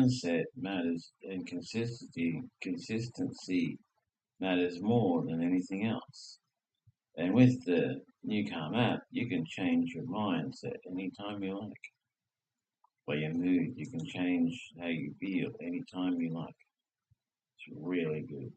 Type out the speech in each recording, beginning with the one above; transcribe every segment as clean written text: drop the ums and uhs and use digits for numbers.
mindset matters, and consistency matters more than anything else. And with the new Calm app, you can change your mindset anytime you like. By your mood, you can change how you feel anytime you like. It's really good.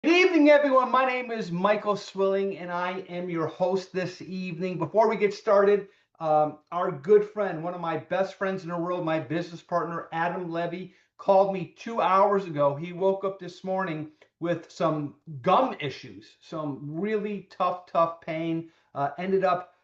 Good evening, everyone. My name is Michael Swilling, and I am your host this evening. Before we get started, our good friend, one of my best friends in the world, my business partner, Adam Levy, called me 2 hours ago. He woke up this morning with some gum issues, some really tough pain. Ended up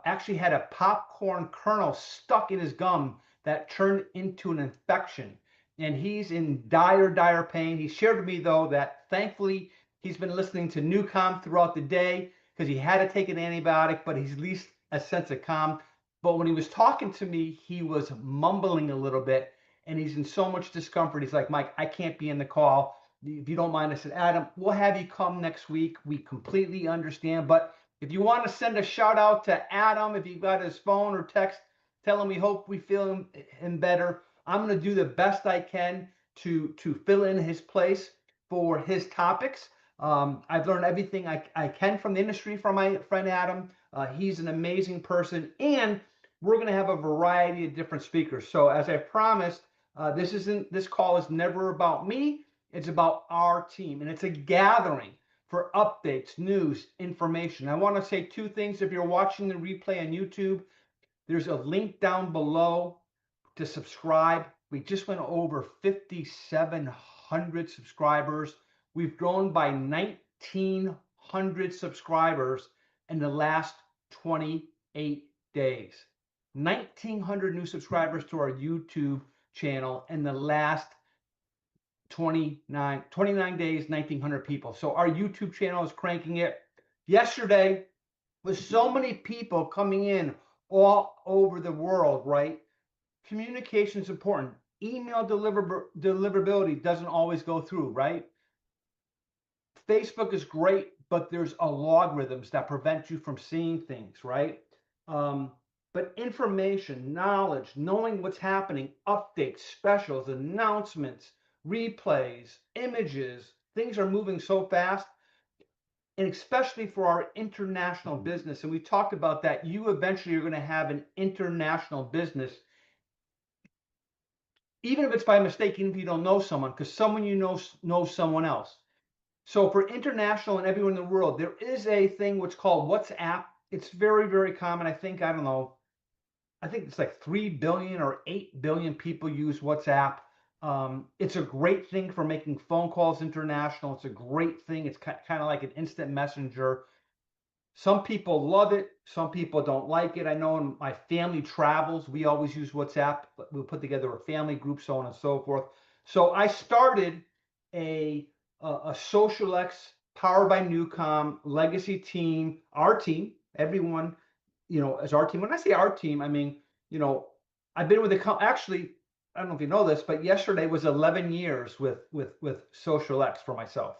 actually had a popcorn kernel stuck in his gum that turned into an infection, and he's in dire pain. He shared with me, though, that thankfully he's been listening to new calm throughout the day because he had to take an antibiotic, but he's at least a sense of calm. But when he was talking to me, he was mumbling a little bit, and he's in so much discomfort. He's like, Mike, I can't be in the call. If you don't mind, I said, Adam, we'll have you come next week. We completely understand. But if you want to send a shout out to Adam, if you've got his phone or text, tell him we hope we feel him better. I'm going to do the best I can to fill in his place for his topics. I've learned everything I can from the industry from my friend Adam. He's an amazing person, and we're going to have a variety of different speakers. So as I promised, this call is never about me. It's about our team, and it's a gathering for updates, news, information. I want to say two things. If you're watching the replay on YouTube, there's a link down below to subscribe. We just went over 5,700 subscribers. We've grown by 1,900 subscribers in the last 28 days. 1,900 new subscribers to our YouTube channel in the last 29 days, 1,900 people. So our YouTube channel is cranking it. Yesterday, with so many people coming in all over the world, right? Communication is important. Email deliverability doesn't always go through, right? Facebook is great, but there's logarithms that prevent you from seeing things, right? But information, knowledge, knowing what's happening, updates, specials, announcements, replays, images, things are moving so fast. And especially for our international business, and we talked about that, you eventually are going to have an international business, even if it's by mistake, even if you don't know someone, because someone you know knows someone else. So for international and everyone in the world, there is a thing what's called WhatsApp. It's very common. I think, I don't know, I think it's like 3 billion or 8 billion people use WhatsApp. It's a great thing for making phone calls international. It's a great thing. It's kind of like an instant messenger. Some people love it. Some people don't like it. I know in my family travels, we always use WhatsApp. We'll put together a family group, so on and so forth. So I started a SocialX powered by Newcom legacy team, our team, everyone, as our team. When I say our team, I mean, I've been with the actually, I don't know if you know this, but yesterday was 11 years with SocialX for myself.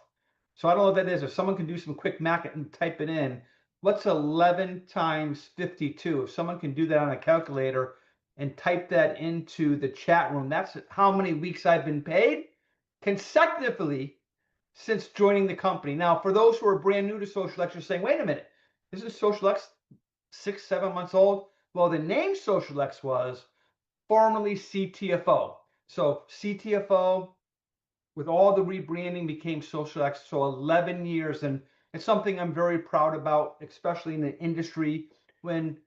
So I don't know what that is. If someone can do some quick math and type it in, what's 11 times 52? If someone can do that on a calculator and type that into the chat room, that's how many weeks I've been paid consecutively since joining the company. Now, for those who are brand new to SocialX, you're saying, wait a minute, isn't SocialX 6-7 months old? Well, the name SocialX was formerly CTFO. So CTFO, with all the rebranding, became SocialX. So 11 years, and it's something I'm very proud about, especially in the industry when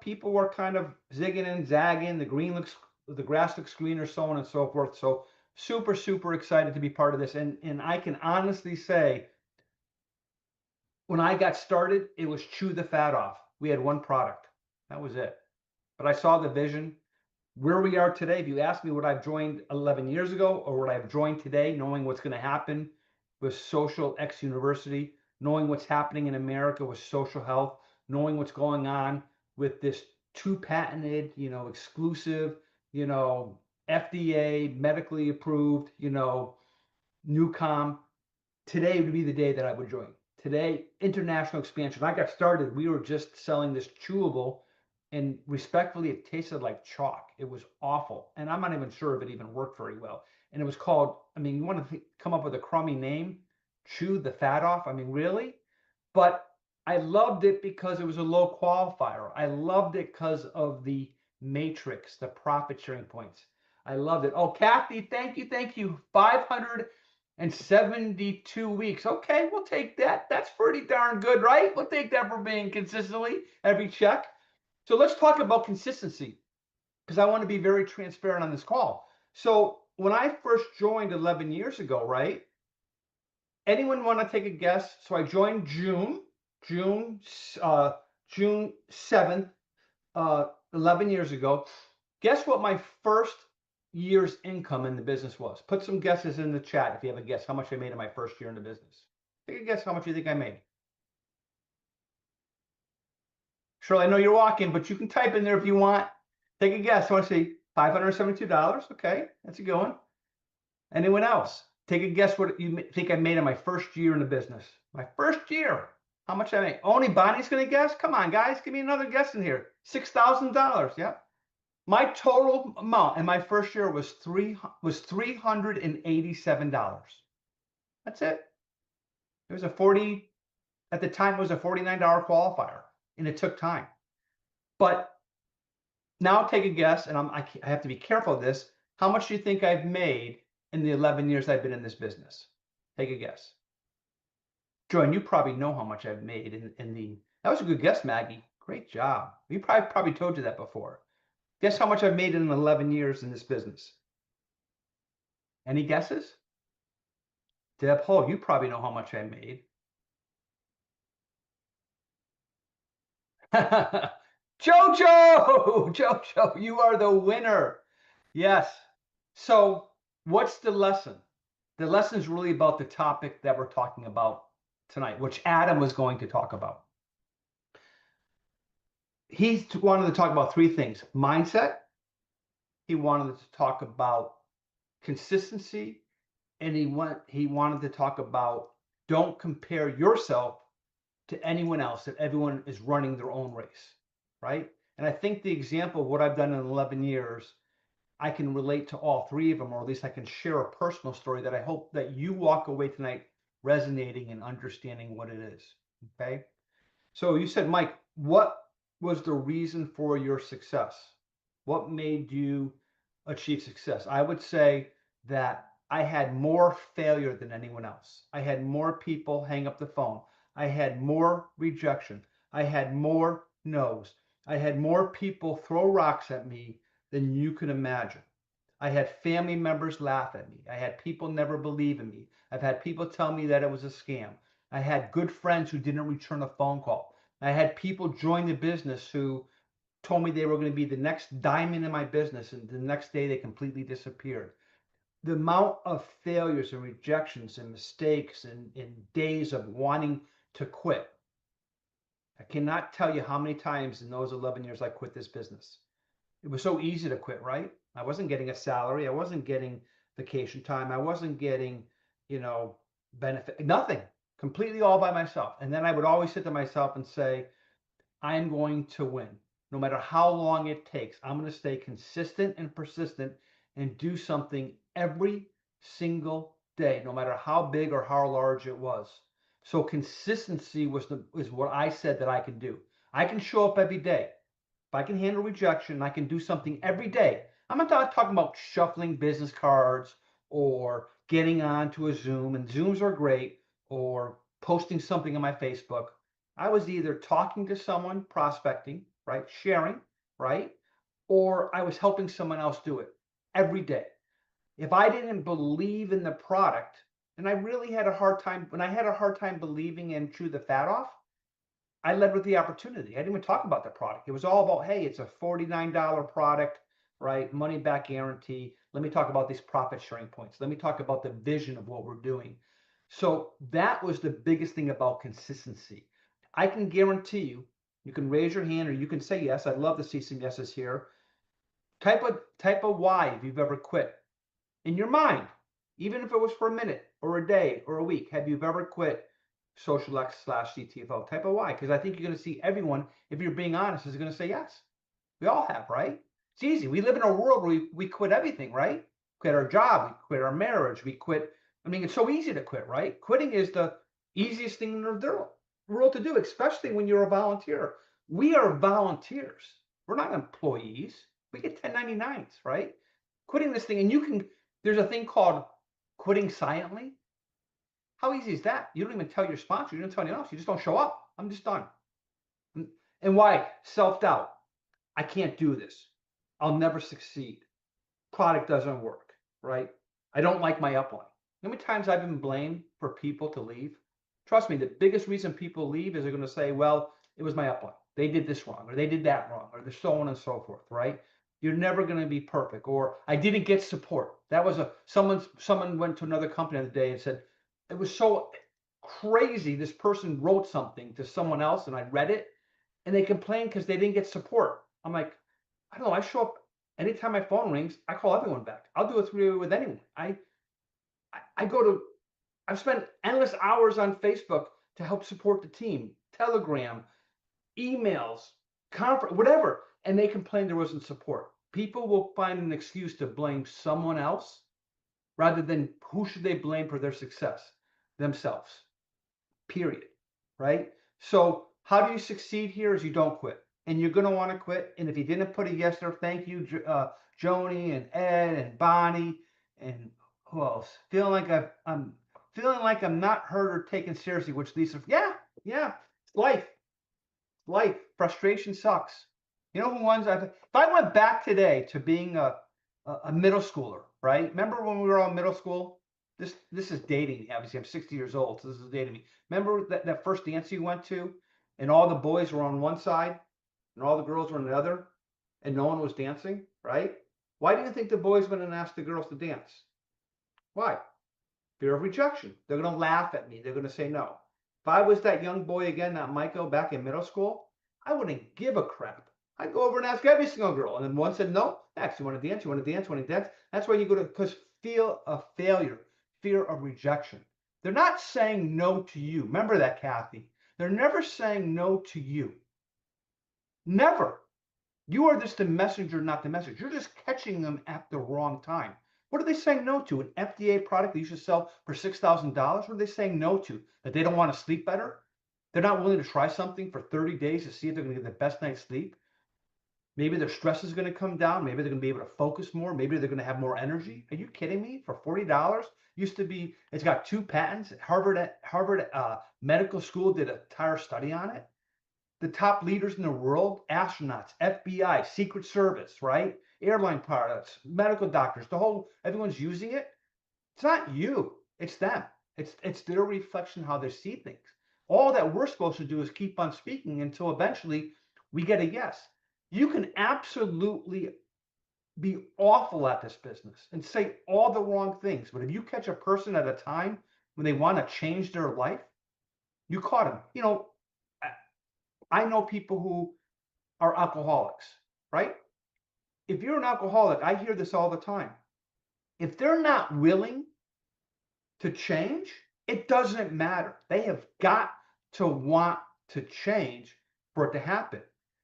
people were kind of zigging and zagging. The grass looks greener, so on and so forth. So super excited to be part of this, and I can honestly say, when I got started, it was chew the fat off. We had one product, that was it. But I saw the vision. Where we are today, if you ask me what I've joined 11 years ago or what I've joined today, knowing what's going to happen with SocialX University, knowing what's happening in America with social health, knowing what's going on with this 2 patented, exclusive, FDA medically approved, Newcom, today would be the day that I would join. Today, international expansion. I got started, we were just selling this chewable And respectfully, it tasted like chalk. It was awful. And I'm not even sure if it even worked very well. And it was called, I mean, you want to come up with a crummy name, Chew the Fat Off? I mean, really? But I loved it because it was a low qualifier. I loved it because of the matrix, the profit sharing points. I loved it. Oh, Kathy, thank you, thank you. 572 weeks. Okay, we'll take that. That's pretty darn good, right? We'll take that for being consistently every check. So let's talk about consistency, because I want to be very transparent on this call. So when I first joined 11 years ago, right? Anyone want to take a guess? So I joined June 7th, 11 years ago. Guess what my first year's income in the business was? Put some guesses in the chat if you have a guess how much I made in my first year in the business. Take a guess how much you think I made. Shirley, I know you're walking, but you can type in there if you want. Take a guess. I want to see $572. Okay, that's a good one. Anyone else? Take a guess what you think I made in my first year in the business. My first year. How much I made? Only Bonnie's going to guess? Come on, guys. Give me another guess in here. $6,000. Yeah. My total amount in my first year was $387. That's it. It was at the time, it was a $49 qualifier, and it took time. But now take a guess, and I have to be careful of this. How much do you think I've made in the 11 years I've been in this business? Take a guess. Joanne, you probably know how much I've made that was a good guess, Maggie. Great job. We probably told you that before. Guess how much I've made in 11 years in this business? Any guesses? Deb Hull, you probably know how much I made. Jojo, you are the winner. Yes. So what's the lesson? The lesson is really about the topic that we're talking about tonight, which Adam was going to talk about. He wanted to talk about three things: mindset, he wanted to talk about consistency, and he wanted to talk about don't compare yourself to anyone else, that everyone is running their own race, right? And I think the example of what I've done in 11 years, I can relate to all three of them, or at least I can share a personal story that I hope that you walk away tonight resonating and understanding what it is. Okay. So you said, Mike, what was the reason for your success? What made you achieve success? I would say that I had more failure than anyone else. I had more people hang up the phone. I had more rejection. I had more no's. I had more people throw rocks at me than you can imagine. I had family members laugh at me. I had people never believe in me. I've had people tell me that it was a scam. I had good friends who didn't return a phone call. I had people join the business who told me they were going to be the next diamond in my business, and the next day they completely disappeared. The amount of failures and rejections and mistakes and days of wanting to quit. I cannot tell you how many times in those 11 years I quit this business. It was so easy to quit, right? I wasn't getting a salary. I wasn't getting vacation time. I wasn't getting, benefit, nothing, completely all by myself. And then I would always sit to myself and say, I'm going to win. No matter how long it takes, I'm going to stay consistent and persistent and do something every single day, no matter how big or how large it was. So consistency is what I said that I can do. I can show up every day. If I can handle rejection, I can do something every day. I'm not talking about shuffling business cards or getting onto a Zoom, and Zooms are great, or posting something on my Facebook. I was either talking to someone, prospecting, right, sharing, right, or I was helping someone else do it every day. If I didn't believe in the product, and I really had a hard time, when I had a hard time believing in Chew the Fat Off, I led with the opportunity. I didn't even talk about the product. It was all about, hey, it's a $49 product, right? Money back guarantee. Let me talk about these profit sharing points. Let me talk about the vision of what we're doing. So that was the biggest thing about consistency. I can guarantee you, you can raise your hand or you can say yes. I'd love to see some yeses here. Type a Y if you've ever quit. In your mind, even if it was for a minute or a day or a week, have you ever quit SocialX/CTFO? Type a Y, because I think you're going to see everyone, if you're being honest, is going to say yes. We all have, right? It's easy. We live in a world where we quit everything, right? Quit our job, we quit our marriage, we quit. I mean, it's so easy to quit, right? Quitting is the easiest thing in the world to do, especially when you're a volunteer. We are volunteers. We're not employees. We get 1099s, right? Quitting this thing, and there's a thing called quitting silently. How easy is that? You don't even tell your sponsor. You don't tell anyone else. You just don't show up. I'm just done. And why? Self-doubt. I can't do this. I'll never succeed. Product doesn't work, right? I don't like my upline. How many times I've been blamed for people to leave? Trust me, the biggest reason people leave is they're going to say, well, it was my upline. They did this wrong, or they did that wrong, or they're so on and so forth, right? You're never going to be perfect. Or I didn't get support. That was someone went to another company the other day and said, it was so crazy. This person wrote something to someone else and I read it and they complained because they didn't get support. I'm like, I don't know. I show up anytime my phone rings, I call everyone back. I'll do a three-way with anyone. I've spent endless hours on Facebook to help support the team, Telegram, emails, conference, whatever. And they complained there wasn't support. People will find an excuse to blame someone else rather than who should they blame for their success? Themselves, period, right? So how do you succeed here is you don't quit. And you're going to want to quit. And if you didn't put a yes there, thank you, Joni and Ed and Bonnie and who else? I'm feeling like I'm not heard or taken seriously, which Lisa, yeah, it's life. Life. Frustration sucks. You know who ones if I went back today to being a middle schooler, right? Remember when we were all in middle school? This is dating me. Obviously, I'm 60 years old, so this is dating me. Remember that first dance you went to, and all the boys were on one side, and all the girls were on the other, and no one was dancing, right? Why do you think the boys went and asked the girls to dance? Why? Fear of rejection. They're going to laugh at me. They're going to say no. If I was that young boy again, that Michael back in middle school, I wouldn't give a crap. I'd go over and ask every single girl. And then one said, no, next, you want to dance? You want to dance? You want to dance? That's why you go to, because fear of failure, fear of rejection. They're not saying no to you. Remember that, Kathy. They're never saying no to you. Never. You are just the messenger, not the message. You're just catching them at the wrong time. What are they saying no to? An FDA product that you should sell for $6,000? What are they saying no to? That they don't want to sleep better? They're not willing to try something for 30 days to see if they're going to get the best night's sleep? Maybe their stress is going to come down. Maybe they're going to be able to focus more. Maybe they're going to have more energy. Are you kidding me? For $40? Used to be, it's got 2 patents. Harvard Medical School did an entire study on it. The top leaders in the world, astronauts, FBI, Secret Service, right? Airline pilots, medical doctors, everyone's using it. It's not you, it's them. It's their reflection, how they see things. All that we're supposed to do is keep on speaking until eventually we get a yes. You can absolutely be awful at this business and say all the wrong things. But if you catch a person at a time when they want to change their life, you caught them. You know, I know people who are alcoholics, right? If you're an alcoholic, I hear this all the time. If they're not willing to change, it doesn't matter. They have got to want to change for it to happen.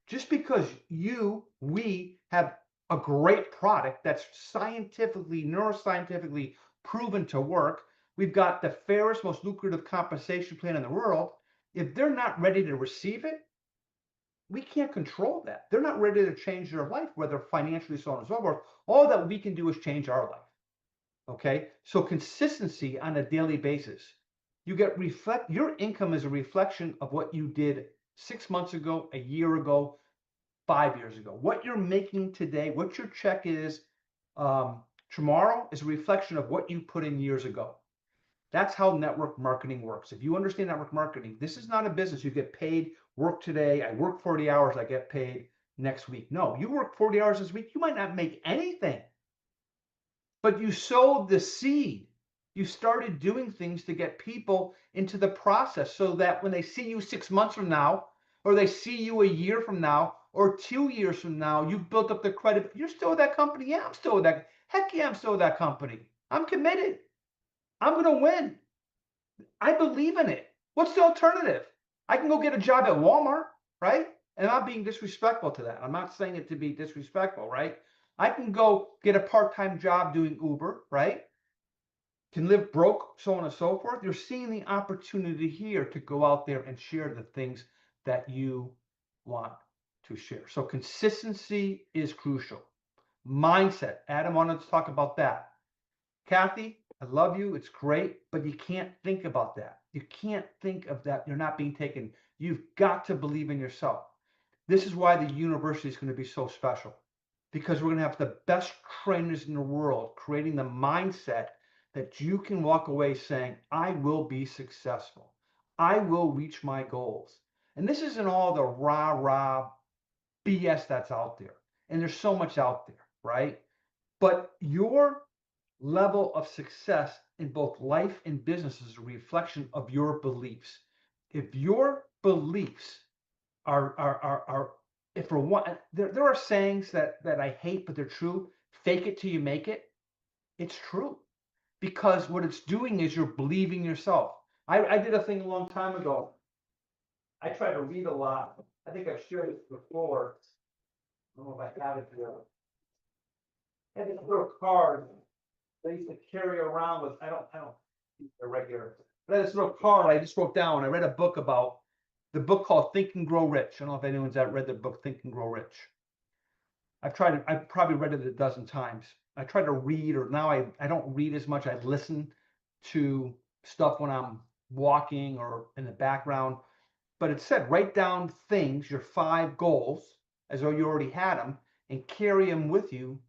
Just because we have a great product that's neuroscientifically proven to work, we've got the fairest, most lucrative compensation plan in the world. If they're not ready to receive it, we can't control that. They're not ready to change their life, whether financially, so on and so forth. All that we can do is change our life. Okay? So consistency on a daily basis. Your income is a reflection of what you did 6 months ago, a year ago, 5 years ago. What you're making today, what your check is tomorrow is a reflection of what you put in years ago. That's how network marketing works. If you understand network marketing, this is not a business. You get paid, work today. I work 40 hours, I get paid next week. No, you work 40 hours this week, you might not make anything. But you sowed the seed. You started doing things to get people into the process so that when they see you 6 months from now, or they see you a year from now, or 2 years from now, you've built up the credit. You're still with that company? Yeah, I'm still with that. Heck yeah, I'm still with that company. I'm committed. I'm going to win. I believe in it. What's the alternative? I can go get a job at Walmart, right? And I'm not being disrespectful to that. I'm not saying it to be disrespectful, right? I can go get a part-time job doing Uber, right? Can live broke, so on and so forth. You're seeing the opportunity here to go out there and share the things that you want to share. So consistency is crucial. Mindset. Adam wanted to talk about that. Kathy, I love you. It's great, but you can't think about that. You can't think of that. You're not being taken. You've got to believe in yourself. This is why the university is going to be so special, because we're going to have the best trainers in the world creating the mindset that you can walk away saying, I will be successful. I will reach my goals. And this isn't all the rah-rah BS that's out there. And there's so much out there, right? But your level of success in both life and business is a reflection of your beliefs. If your beliefs are if for one, there are sayings that I hate, but they're true. Fake it till you make it. It's true, because what it's doing is you're believing yourself. I did a thing a long time ago. I try to read a lot. I think I've shared it before. I don't know if I have it here. I had this little card that I used to carry around with. I don't keep it regular. But I had this little card I just wrote down. I read a book about the book called Think and Grow Rich. I don't know if anyone's read the book Think and Grow Rich. I've probably read it a dozen times. I try to read, or now I don't read as much. I listen to stuff when I'm walking or in the background. But it said, write down things, your 5 goals, as though you already had them, and carry them with you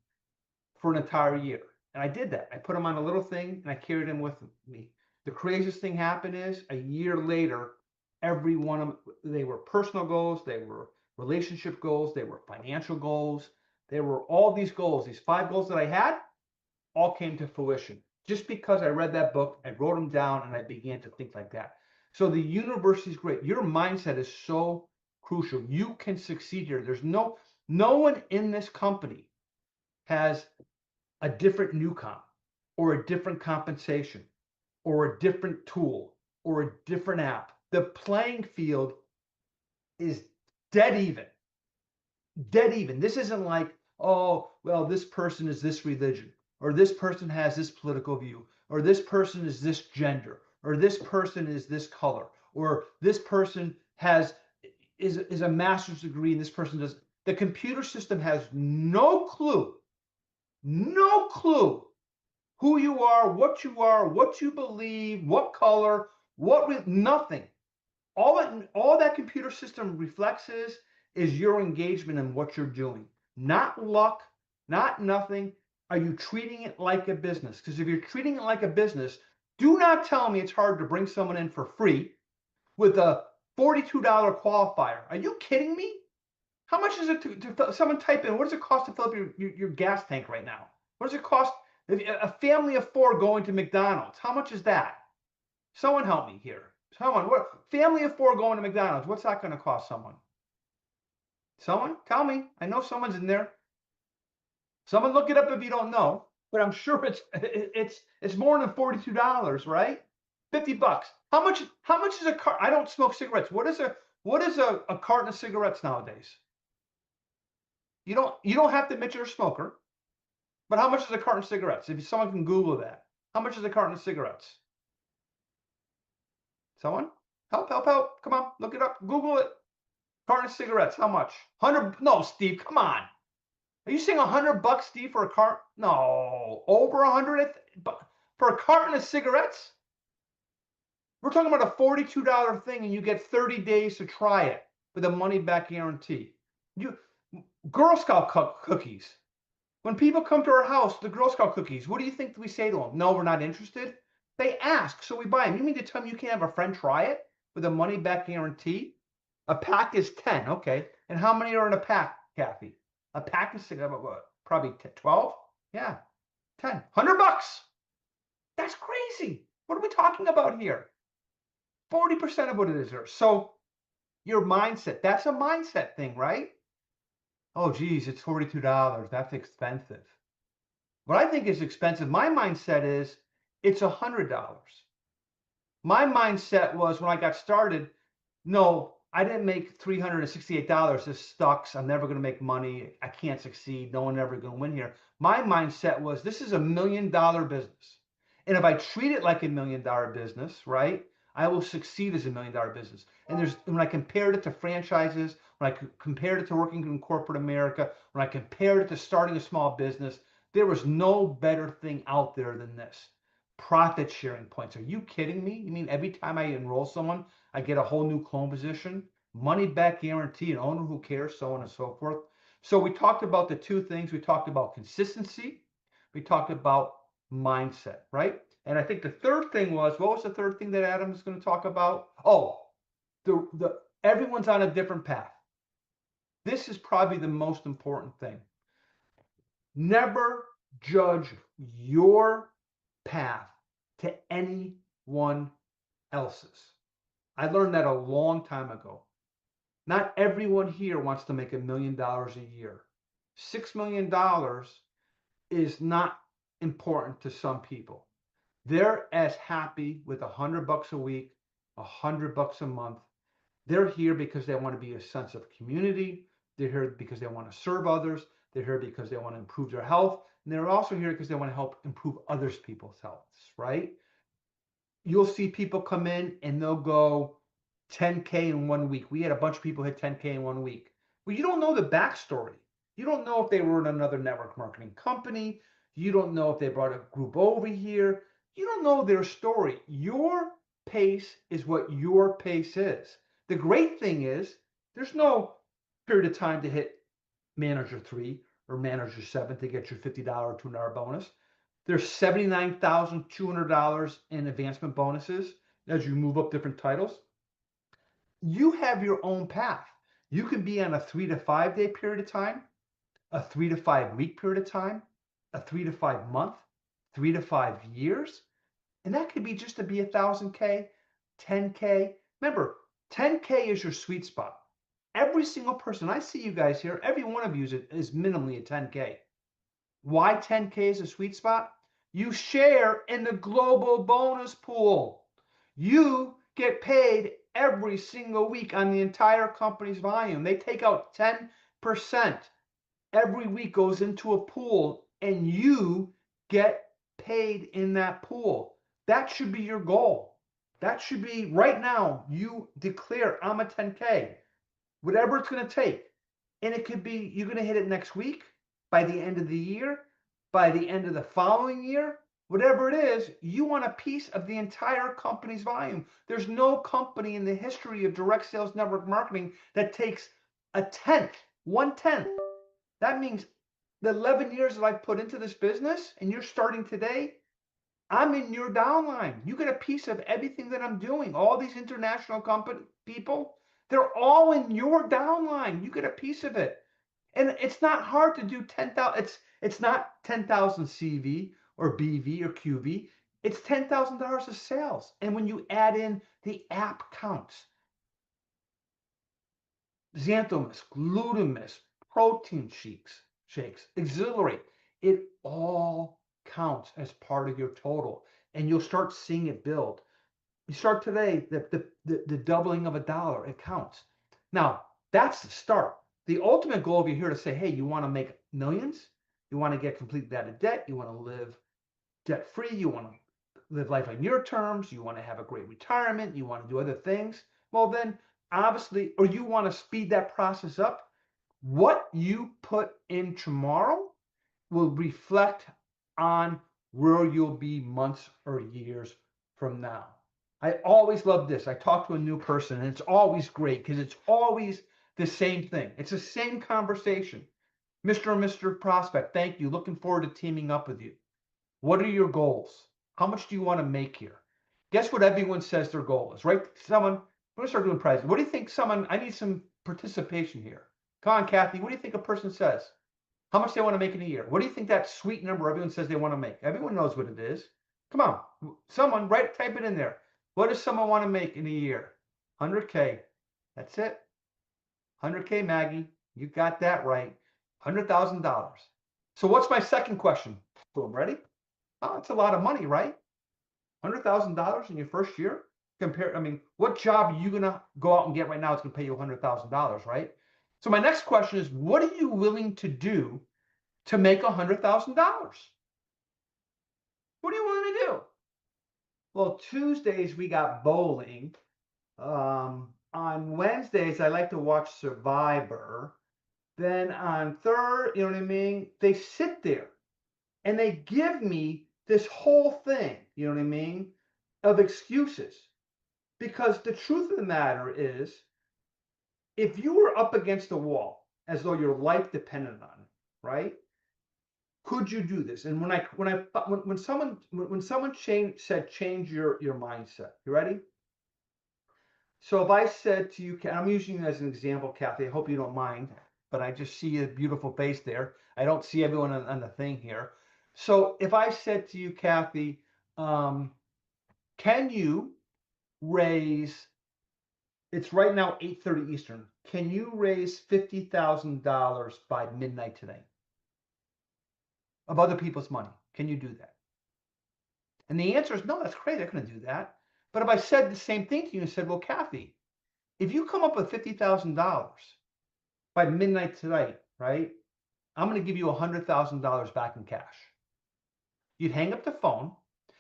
for an entire year. And I did that. I put them on a little thing and I carried them with me. The craziest thing happened is a year later, every one of them, they were personal goals, they were relationship goals, they were financial goals, they were all these goals. These 5 goals that I had all came to fruition just because I read that book, I wrote them down, and I began to think like that. So the university is great. Your mindset is so crucial. You can succeed here. There's no one in this company has a different NewCom or a different compensation or a different tool or a different app. The playing field is dead even. Dead even. This isn't like, oh, well, this person is this religion, or this person has this political view, or this person is this gender, or this person is this color, or this person is a master's degree and this person does. The computer system has no clue who you are, what you believe, what color, nothing. All that computer system reflects is your engagement in what you're doing. Not luck, not nothing. Are you treating it like a business? Because if you're treating it like a business, do not tell me it's hard to bring someone in for free with a $42 qualifier. Are you kidding me? How much is it to someone type in, what does it cost to fill up your gas tank right now? What does it cost? A family of 4 going to McDonald's. How much is that? Someone help me here. Someone, what family of 4 going to McDonald's? What's that going to cost someone? Someone tell me. I know someone's in there. Someone look it up if you don't know. But I'm sure it's more than $42, right? $50. How much is a cart? I don't smoke cigarettes. What is a carton of cigarettes nowadays? You don't have to admit you're a smoker. But how much is a carton of cigarettes? If someone can Google that. How much is a carton of cigarettes? Someone? Help. Come on, look it up. Google it. Carton of cigarettes, how much? 100? No, Steve, come on. Are you saying $100, Steve, for a cart? No, over 100 for a carton of cigarettes? We're talking about a $42 thing, and you get 30 days to try it with a money-back guarantee. Girl Scout cookies. When people come to our house, the Girl Scout cookies, what do you think we say to them? No, we're not interested. They ask, so we buy them. You mean to tell me you can't have a friend try it with a money-back guarantee? A pack is 10, okay. And how many are in a pack, Kathy? A pack is what, probably 12? Yeah, 10. $100. That's crazy. What are we talking about here? 40% of what it is there. So your mindset, that's a mindset thing, right? Oh, geez, it's $42. That's expensive. What I think is expensive, my mindset is it's $100. My mindset was when I got started, no, I didn't make $368. This sucks. I'm never going to make money. I can't succeed. No one ever going to win here. My mindset was, this is $1 million business. And if I treat it like $1 million business, right, I will succeed as $1 million business. And when I compared it to franchises, when I compared it to working in corporate America, when I compared it to starting a small business, there was no better thing out there than this. Profit sharing points. Are you kidding me? You mean every time I enroll someone, I get a whole new clone position, money back guarantee, an owner who cares, so on and so forth. So we talked about the two things. We talked about consistency. We talked about mindset, right? And I think the third thing was, what was the third thing that Adam is going to talk about? Oh, everyone's on a different path. This is probably the most important thing. Never judge your path to anyone else's. I learned that a long time ago. Not everyone here wants to make $1 million a year. $6 million is not important to some people. They're as happy with $100 a week, $100 a month. They're here because they want to be a sense of community. They're here because they want to serve others. They're here because they want to improve their health. And they're also here because they want to help improve others people's health, right? You'll see people come in and they'll go 10K in 1 week. We had a bunch of people hit 10K in 1 week. Well, you don't know the backstory. You don't know if they were in another network marketing company. You don't know if they brought a group over here. You don't know their story. Your pace is what your pace is. The great thing is there's no period of time to hit manager 3 or manager 7 to get your $50 or $200 bonus. There's $79,200 in advancement bonuses as you move up different titles. You have your own path. You can be on a 3 to 5 day period of time, a 3 to 5 week period of time, a 3 to 5 month, 3 to 5 years. And that could be just to be 1,000K, 10K. Remember, 10K is your sweet spot. Every single person, I see you guys here, every one of you is minimally a 10K. Why 10K is a sweet spot? You share in the global bonus pool. You get paid every single week on the entire company's volume. They take out 10% every week, goes into a pool, and you get paid in that pool. That should be your goal. That should be right now. You declare, I'm a 10K, whatever it's going to take. And it could be you're going to hit it next week, by the end of the year, by the end of the following year. Whatever it is, you want a piece of the entire company's volume. There's no company in the history of direct sales network marketing that takes a tenth, 1/10. That means the 11 years that I've put into this business and you're starting today, I'm in your downline. You get a piece of everything that I'm doing. All these international company people, they're all in your downline. You get a piece of it. And it's not hard to do 10,000. It's not 10,000 CV or BV or QV. It's $10,000 of sales. And when you add in the app counts, Xanthomas, Glutamus, protein shakes, Exhilarate, it all counts as part of your total. And you'll start seeing it build. You start today, the doubling of $1, it counts. Now, that's the start. The ultimate goal, if you're here to say, hey, you want to make millions, you want to get completely out of debt, you want to live debt-free, you want to live life on your terms, you want to have a great retirement, you want to do other things, well then, obviously, or you want to speed that process up, what you put in tomorrow will reflect on where you'll be months or years from now. I always love this. I talk to a new person, and it's always great because it's always the same thing. It's the same conversation. Mr. and Mr. Prospect, thank you. Looking forward to teaming up with you. What are your goals? How much do you want to make here? Guess what everyone says their goal is, right? Someone, we're going to start doing prizes. What do you think I need some participation here. Come on, Kathy. What do you think a person says? How much they want to make in a year? What do you think that sweet number everyone says they want to make? Everyone knows what it is. Come on. Someone, type it in there. What does someone want to make in a year? 100K. That's it. 100K, Maggie. You got that right. $100,000. So what's my second question? Boom, ready? Oh, it's a lot of money, right? $100,000 in your first year? I mean, what job are you gonna go out and get right now that's gonna pay you $100,000, right? So my next question is, what are you willing to do to make $100,000? What are you willing to do? Well, Tuesdays we got bowling. On Wednesdays I like to watch Survivor. Then on third, you know what I mean? They sit there and they give me this whole thing, you know what I mean, of excuses. Because the truth of the matter is, if you were up against the wall as though your life depended on it, right? Could you do this? And when someone said change your mindset, you ready? So if I said to you, I'm using you as an example, Kathy. I hope you don't mind, but I just see a beautiful face there. I don't see everyone on the thing here. So if I said to you, Kathy, can you raise? It's right now 8:30 Eastern. Can you raise $50,000 by midnight today of other people's money? Can you do that? And the answer is no. That's crazy. I couldn't do that. But if I said the same thing to you and said, well, Kathy, if you come up with $50,000 by midnight tonight, right? I'm going to give you $100,000 back in cash. You'd hang up the phone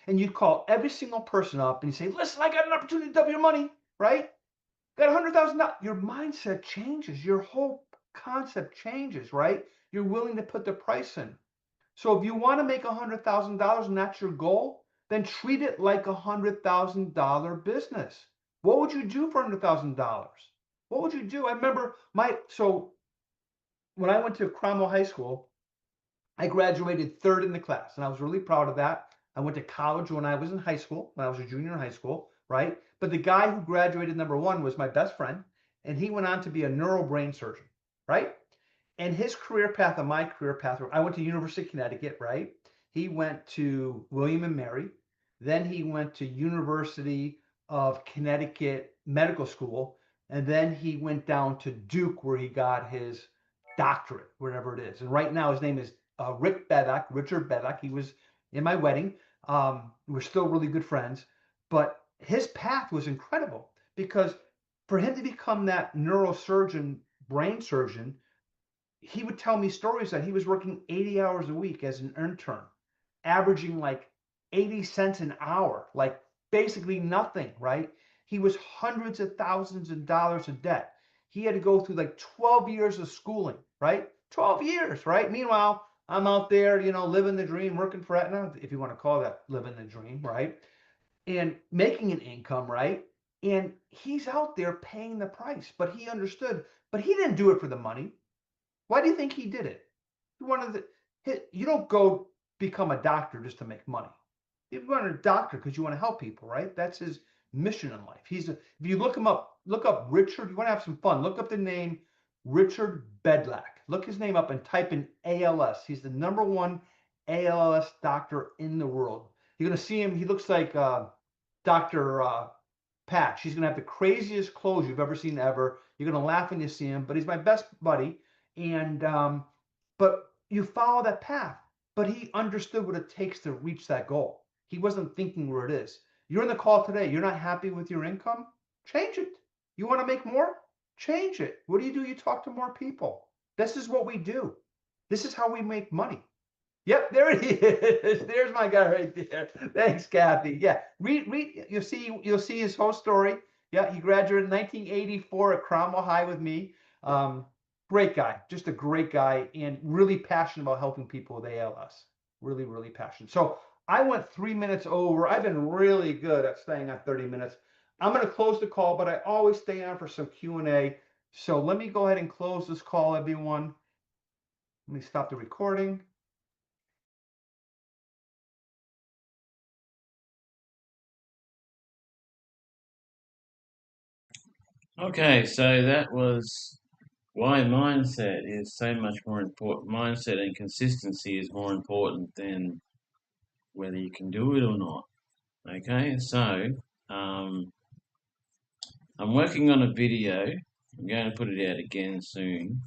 and you'd call every single person up and you say, listen, I got an opportunity to double your money, right? Got $100,000. Your mindset changes. Your whole concept changes, right? You're willing to put the price in. So if you want to make $100,000 and that's your goal, then treat it like $100,000 business. What would you do for $100,000? What would you do? I remember when I went to Cromwell High School, I graduated third in the class, and I was really proud of that. I went to college when I was in high school, when I was a junior in high school, right? But the guy who graduated number one was my best friend, and he went on to be a neurobrain surgeon, right? And his career path and my career path, I went to University of Connecticut, right? He went to William and Mary. Then he went to University of Connecticut Medical School. And then he went down to Duke, where he got his doctorate, wherever it is. And right now his name is Richard Bevac. He was in my wedding. We're still really good friends. But his path was incredible because for him to become that neurosurgeon, brain surgeon, he would tell me stories that he was working 80 hours a week as an intern, averaging like 80 cents an hour, like basically nothing, right? He was hundreds of thousands of dollars in debt. He had to go through like 12 years of schooling, right? 12 years, right? Meanwhile, I'm out there, living the dream, working for Aetna, if you want to call that living the dream, right? And making an income, right? And he's out there paying the price, but he understood, but he didn't do it for the money. Why do you think he did it? You don't go become a doctor just to make money. You want a doctor because you want to help people, right? That's his mission in life. If you look up Richard. You want to have some fun. Look up the name Richard Bedlack. Look his name up and type in ALS. He's the number one ALS doctor in the world. You're gonna see him. He looks like Dr. Patch. He's gonna have the craziest clothes you've ever seen ever. You're gonna laugh when you see him. But he's my best buddy. And but you follow that path. But he understood what it takes to reach that goal. He wasn't thinking where it is. You're in the call today. You're not happy with your income? Change it. You want to make more? Change it. What do? You talk to more people. This is what we do. This is how we make money. Yep, there it is. There's my guy right there. Thanks, Kathy. Yeah, read. You'll see his whole story. Yeah, he graduated in 1984 at Cromwell High with me. Great guy, just a great guy, and really passionate about helping people with ALS. Really, really passionate. So I went 3 minutes over. I've been really good at staying on 30 minutes. I'm going to close the call, but I always stay on for some Q&A. So let me go ahead and close this call, everyone. Let me stop the recording. Okay, so that was why mindset is so much more important. Mindset and consistency is more important than whether you can do it or not. Okay, so I'm working on a video. I'm going to put it out again soon.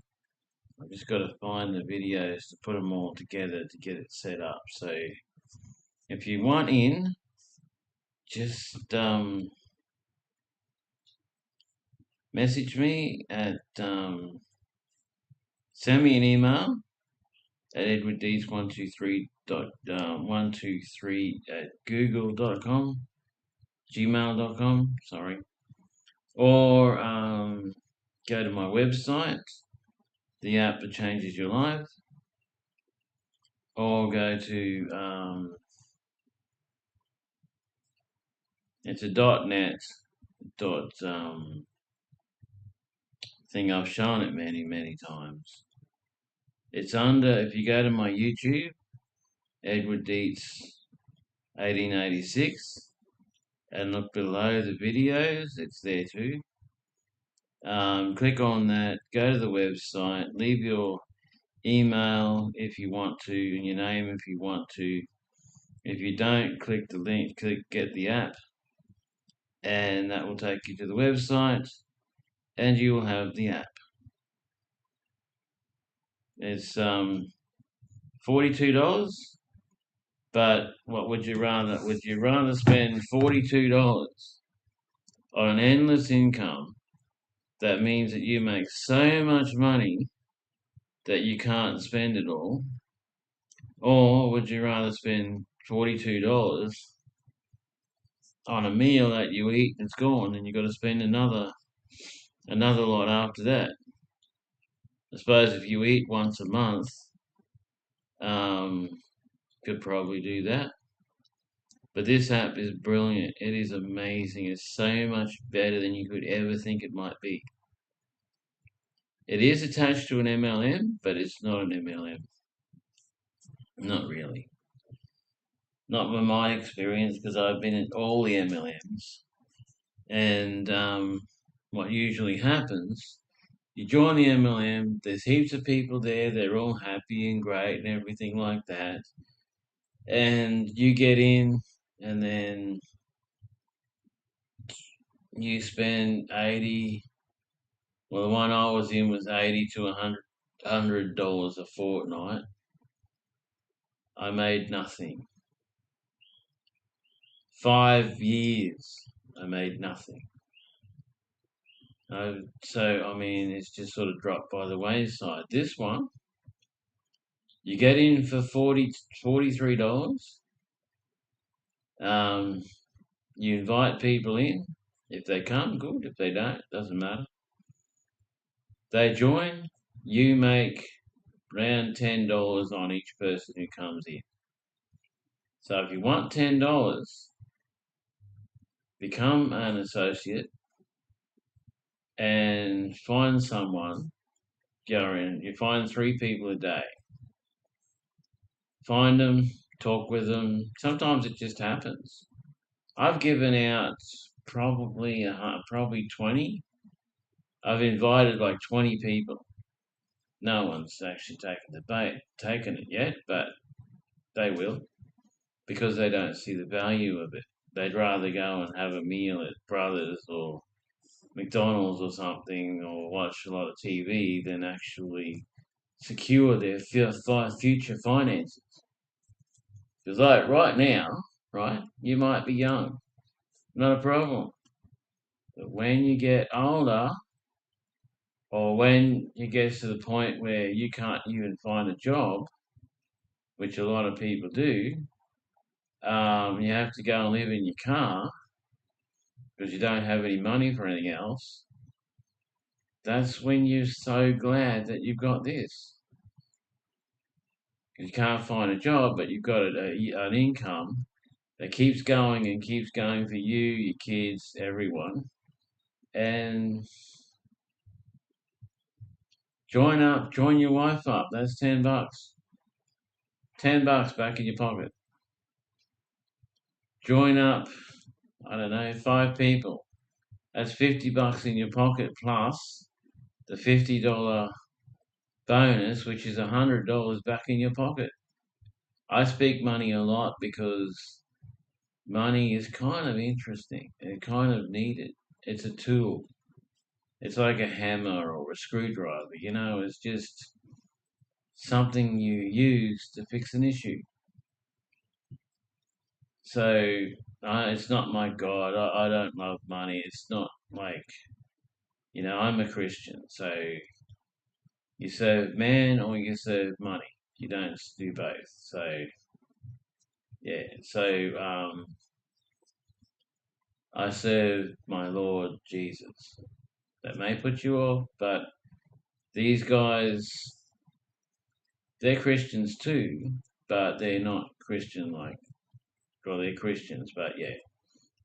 I've just got to find the videos to put them all together to get it set up. So if you want in, just message me at send me an email at edwarddeeds123 at google.com, gmail.com, sorry. Or go to my website, the app that changes your life, or go to it's a .net thing. I've shown it many times. It's under, if you go to my YouTube, Edward Dietz 1886, and look below the videos, it's there too. Click on that, go to the website, leave your email if you want to, and your name if you want to. If you don't, click the link, click get the app, and that will take you to the website, and you will have the app. It's $42, but what would you rather? Would you rather spend $42 on an endless income that means that you make so much money that you can't spend it all, or would you rather spend $42 on a meal that you eat and it's gone, and you got to spend another lot after that? I suppose if you eat once a month, could probably do that. But this app is brilliant. It is amazing. It's so much better than you could ever think it might be. It is attached to an MLM, but it's not an MLM. Not really. Not from my experience, because I've been in all the MLMs. And what usually happens, you join the MLM, there's heaps of people there, they're all happy and great and everything like that. And you get in, and then you spend 80, well, the one I was in was 80 to $100 a fortnight. I made nothing. 5 years, I made nothing. So, I mean, it's just sort of dropped by the wayside. This one, you get in for $43. You invite people in. If they come, good. If they don't, doesn't matter. They join. You make around $10 on each person who comes in. So if you want $10, become an associate and find someone. Go in. You find 3 people a day. Find them, talk with them. Sometimes it just happens. I've given out probably 20. I've invited like 20 people. No one's actually taken it yet, but they will, because they don't see the value of it. They'd rather go and have a meal at Brothers or McDonald's or something, or watch a lot of TV, than actually secure their future finances. Because like right now, right, you might be young, not a problem. But when you get older, or when you get to the point where you can't even find a job, which a lot of people do, you have to go and live in your car because you don't have any money for anything else. That's when you're so glad that you've got this. Because you can't find a job, but you've got an income that keeps going and keeps going for you, your kids, everyone. And join your wife up. That's $10. $10 back in your pocket. Join up, I don't know, 5 people. That's $50 in your pocket, plus the $50 bonus, which is $100 back in your pocket. I speak money a lot because money is kind of interesting and kind of needed. It's a tool. It's like a hammer or a screwdriver, it's just something you use to fix an issue. So it's not my God. I don't love money. It's not like You know, I'm a Christian, so you serve man or you serve money. You don't do both. So yeah, so I serve my Lord Jesus. That may put you off, but these guys, they're Christians too, but they're not Christian like, well, they're Christians, but yeah.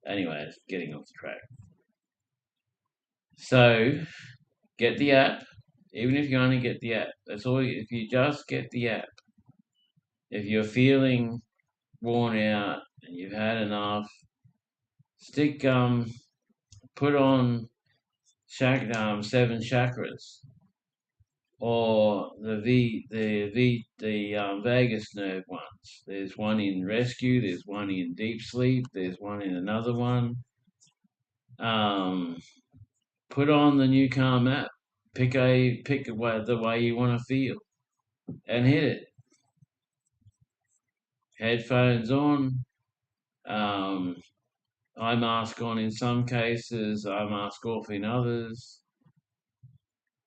Anyway, it's getting off the track. So get the app, even if you only get the app. That's all. If you just get the app, if you're feeling worn out and you've had enough, stick put on seven chakras or the vagus nerve ones. There's one in rescue. There's one in deep sleep. There's one in another one. Put on the new Calm app. Pick the way you want to feel, and hit it. Headphones on. Eye mask on in some cases. Eye mask off in others.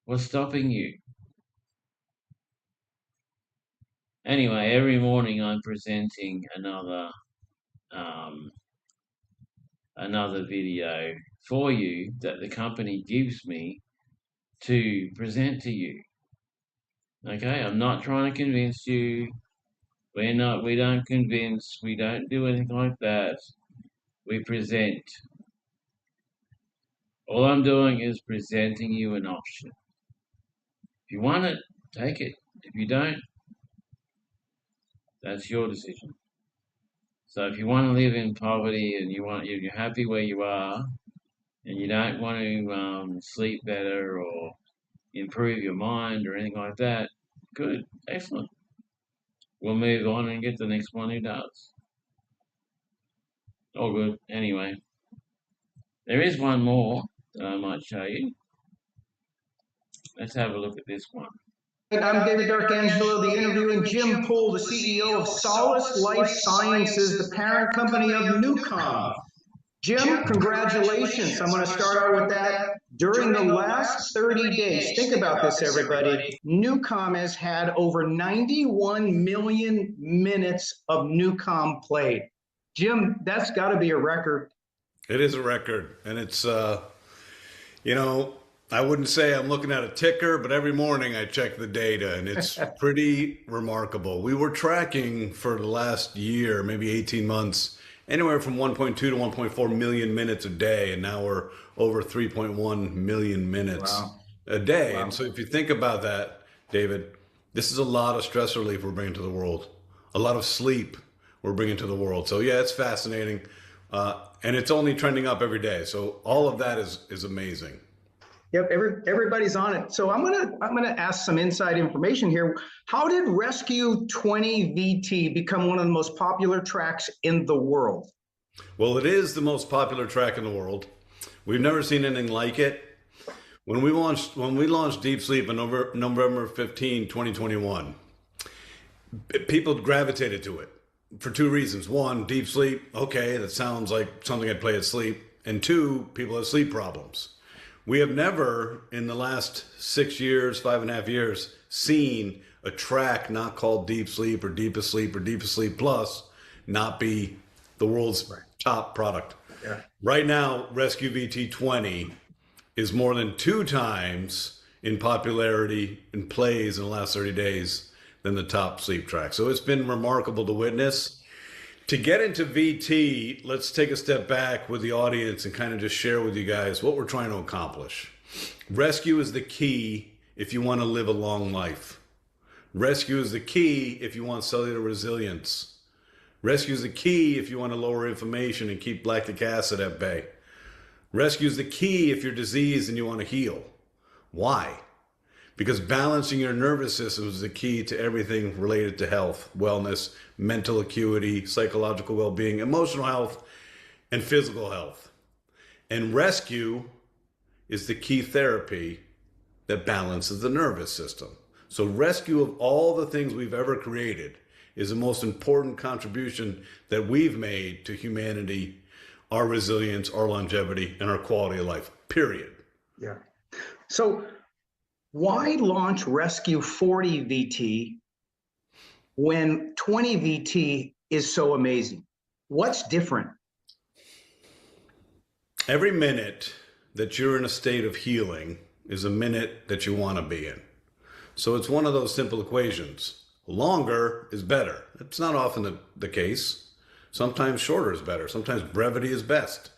What's stopping you? Anyway, every morning I'm presenting another video for you that the company gives me to present to you. Okay, I'm not trying to convince you. We don't convince, we don't do anything like that. We present. All I'm doing is presenting you an option. If you want it, take it. If you don't, that's your decision. So if you want to live in poverty and you're happy where you are, and you don't want to sleep better or improve your mind or anything like that, good, excellent. We'll move on and get the next one who does. All good. Anyway, there is one more that I might show you. Let's have a look at this one. I'm David D'Arcangelo, the interviewing Jim Poole, the CEO of Solace Life Sciences, the parent company of NewCom. Jim, congratulations. I'm going to start out with that. During the last 30 days, think about this, everybody. NewCom has had over 91 million minutes of NewCom played. Jim, that's got to be a record. It is a record. And it's, you know, I wouldn't say I'm looking at a ticker, but every morning I check the data and it's pretty remarkable. We were tracking for the last year, maybe 18 months, anywhere from 1.2 to 1.4 million minutes a day. And now we're over 3.1 million minutes a day. Wow. And so if you think about that, David, this is a lot of stress relief we're bringing to the world, a lot of sleep we're bringing to the world. So yeah, it's fascinating. And it's only trending up every day. So all of that is amazing. Yep, everybody's on it. So I'm gonna ask some inside information here. How did Rescue 20 VT become one of the most popular tracks in the world? Well, it is the most popular track in the world. We've never seen anything like it. When we launched Deep Sleep on November 15, 2021, people gravitated to it for two reasons. One, deep sleep, okay, that sounds like something I'd play at sleep. And two, people have sleep problems. We have never, in the last 6 years, 5.5 years, seen a track not called Deep Sleep or Deepest Sleep or Deepest Sleep Plus not be the world's top product. Yeah. Right now, Rescue VT20 is more than 2 times in popularity and plays in the last 30 days than the top sleep track. So it's been remarkable to witness. To get into VT, let's take a step back with the audience and kind of just share with you guys what we're trying to accomplish. Rescue is the key if you want to live a long life. Rescue is the key if you want cellular resilience. Rescue is the key if you want to lower inflammation and keep lactic acid at bay. Rescue is the key if you're diseased and you want to heal. Why? Because balancing your nervous system is the key to everything related to health, wellness, mental acuity, psychological well-being, emotional health, and physical health. And Rescue is the key therapy that balances the nervous system. So Rescue, of all the things we've ever created, is the most important contribution that we've made to humanity, our resilience, our longevity, and our quality of life, period. Yeah. So why launch Rescue 40 VT when 20 VT is so amazing? What's different? Every minute that you're in a state of healing is a minute that you want to be in. So it's one of those simple equations. Longer is better. It's not often the case. Sometimes shorter is better. Sometimes brevity is best.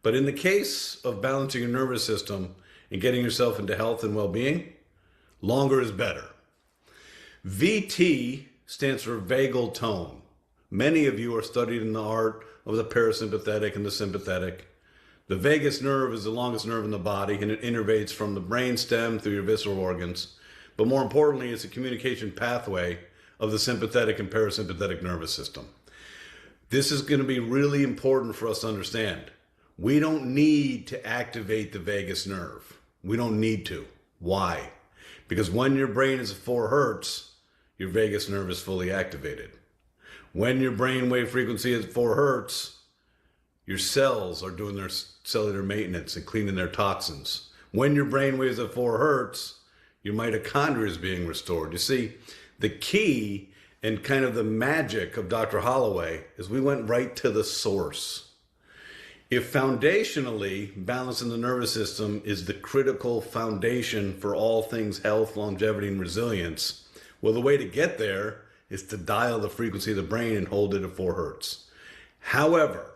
But in the case of balancing your nervous system and getting yourself into health and well-being, longer is better. VT stands for vagal tone. Many of you are studied in the art of the parasympathetic and the sympathetic. The vagus nerve is the longest nerve in the body, and it innervates from the brain stem through your visceral organs. But more importantly, it's a communication pathway of the sympathetic and parasympathetic nervous system. This is going to be really important for us to understand. We don't need to activate the vagus nerve. We don't need to. Why? Because when your brain is at 4 hertz, your vagus nerve is fully activated. When your brain wave frequency is 4 hertz, your cells are doing their cellular maintenance and cleaning their toxins. When your brain waves at 4 hertz, your mitochondria is being restored. You see, the key and kind of the magic of Dr. Holloway is we went right to the source. If foundationally, balance in the nervous system is the critical foundation for all things health, longevity, and resilience, well, the way to get there is to dial the frequency of the brain and hold it at 4 hertz. However,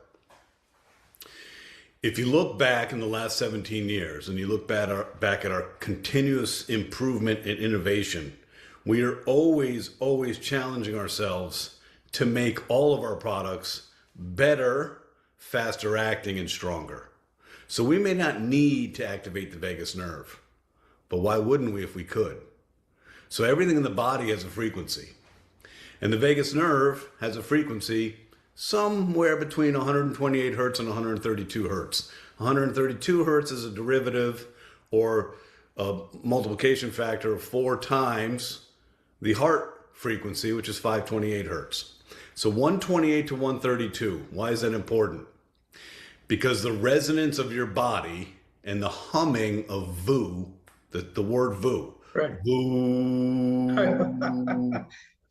if you look back in the last 17 years and you look back at our continuous improvement and innovation, we are always challenging ourselves to make all of our products better, faster acting, and stronger. So we may not need to activate the vagus nerve, but why wouldn't we if we could? So everything in the body has a frequency, and the vagus nerve has a frequency somewhere between 128 hertz and 132 hertz. 132 hertz is a derivative or a multiplication factor of 4 times the heart frequency, which is 528 hertz. So 128 to 132, why is that important? Because the resonance of your body and the humming of VOO, the word VOO, Right. VOO,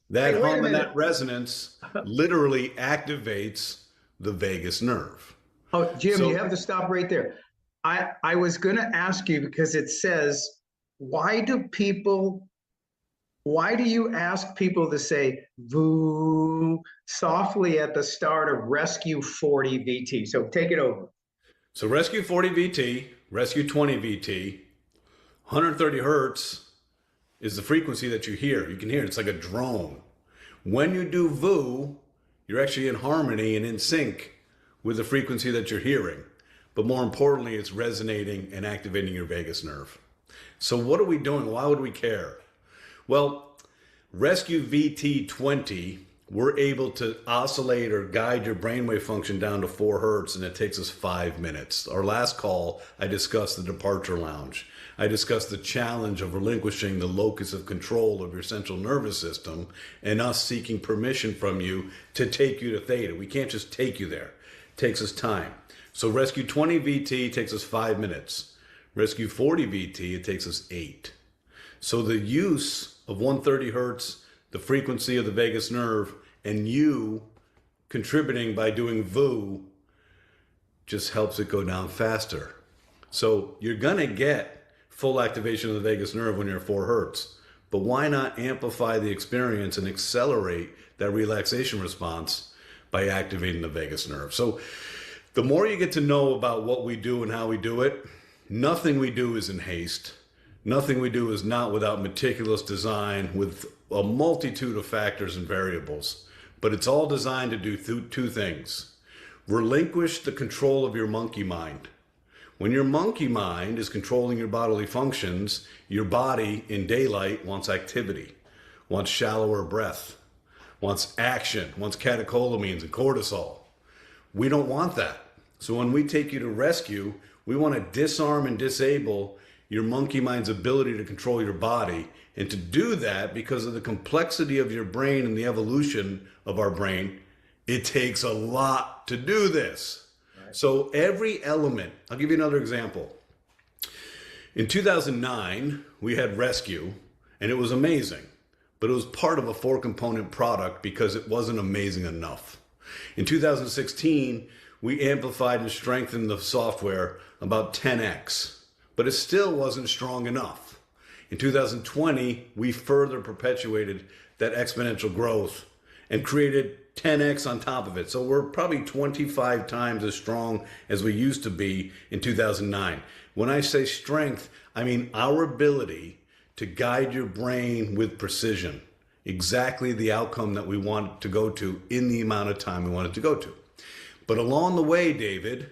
that Hey, wait a hum and minute. that resonance literally activates the vagus nerve. Oh, Jim, So- you have to stop right there. I was going to ask you because it says, why do you ask people to say "voo" softly at the start of Rescue 40 VT? So take it over. So Rescue 40 VT, Rescue 20 VT, 130 hertz is the frequency that you hear. You can hear it. It's like a drone. When you do VOO, you're actually in harmony and in sync with the frequency that you're hearing. But more importantly, it's resonating and activating your vagus nerve. So what are we doing? Why would we care? Well, Rescue VT20, we're able to oscillate or guide your brainwave function down to 4 hertz, and it takes us 5 minutes. Our last call, I discussed the departure lounge. I discussed the challenge of relinquishing the locus of control of your central nervous system and us seeking permission from you to take you to theta. We can't just take you there. It takes us time. So Rescue 20 VT takes us 5 minutes. Rescue 40 VT, it takes us 8. So the use of 130 hertz, the frequency of the vagus nerve, and you contributing by doing VOO just helps it go down faster. So you're gonna get full activation of the vagus nerve when you're at 4 hertz, but why not amplify the experience and accelerate that relaxation response by activating the vagus nerve? So the more you get to know about what we do and how we do it, nothing we do is in haste. Nothing we do is not without meticulous design with a multitude of factors and variables. But it's all designed to do 2 things. Relinquish the control of your monkey mind. When your monkey mind is controlling your bodily functions, your body in daylight wants activity, wants shallower breath, wants action, wants catecholamines and cortisol. We don't want that. So when we take you to rescue, we want to disarm and disable your monkey mind's ability to control your body. And to do that, because of the complexity of your brain and the evolution of our brain, it takes a lot to do this. Right. So every element, I'll give you another example. In 2009, we had Rescue, and it was amazing, but it was part of a 4-component product because it wasn't amazing enough. In 2016, we amplified and strengthened the software about 10x, but it still wasn't strong enough. In 2020, we further perpetuated that exponential growth and created 10x on top of it. So we're probably 25 times as strong as we used to be in 2009. When I say strength, I mean our ability to guide your brain with precision, exactly the outcome that we want to go to in the amount of time we want it to go to. But along the way, David,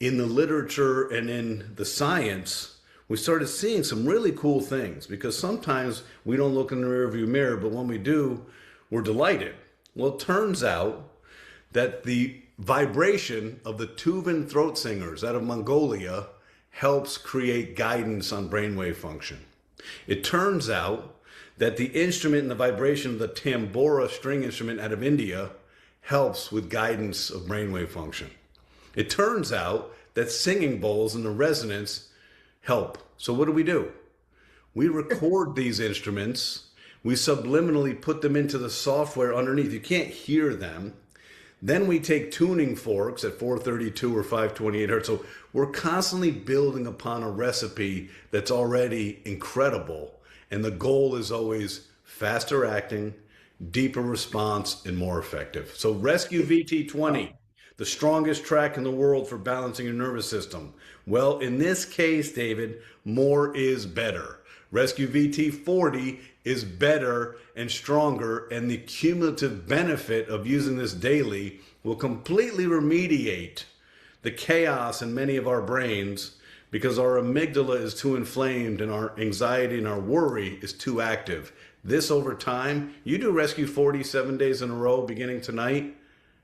in the literature and in the science, we started seeing some really cool things, because sometimes we don't look in the rearview mirror, but when we do, we're delighted. Well, it turns out that the vibration of the Tuvan throat singers out of Mongolia helps create guidance on brainwave function. It turns out that the instrument and the vibration of the tambura string instrument out of India helps with guidance of brainwave function. It turns out that singing bowls and the resonance help. So what do? We record these instruments. We subliminally put them into the software underneath. You can't hear them. Then we take tuning forks at 432 or 528 hertz. So we're constantly building upon a recipe that's already incredible. And the goal is always faster acting, deeper response, and more effective. So Rescue VT20, the strongest track in the world for balancing your nervous system. Well, in this case, David, more is better. Rescue VT40 is better and stronger, and the cumulative benefit of using this daily will completely remediate the chaos in many of our brains, because our amygdala is too inflamed and our anxiety and our worry is too active. This over time, you do Rescue 40 7 days in a row beginning tonight,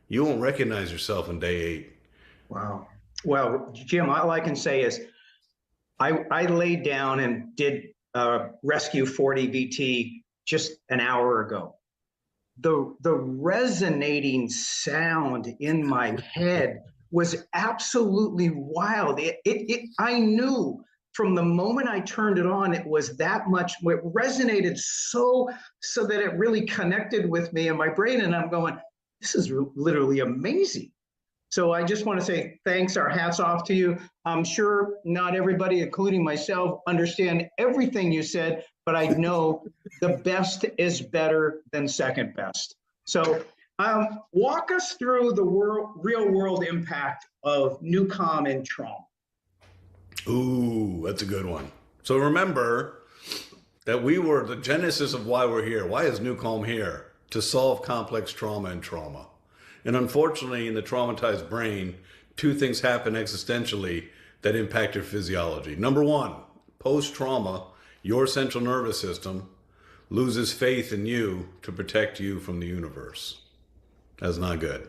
you won't recognize yourself in day 8. Wow. Well, Jim, all I can say is I laid down and did Rescue 40 VT just an hour ago. The resonating sound in my head was absolutely wild. I knew from the moment I turned it on, it was that much, it resonated so that it really connected with me and my brain. And I'm going, this is literally amazing. So I just want to say thanks, our hats off to you. I'm sure not everybody, including myself, understand everything you said, but I know the best is better than second best. So walk us through the real world impact of NuCalm in trauma. Ooh, that's a good one. So remember that we were the genesis of why we're here. Why is NuCalm here? To solve complex trauma and trauma. And unfortunately, in the traumatized brain, 2 things happen existentially that impact your physiology. Number 1, post-trauma, your central nervous system loses faith in you to protect you from the universe. That's not good.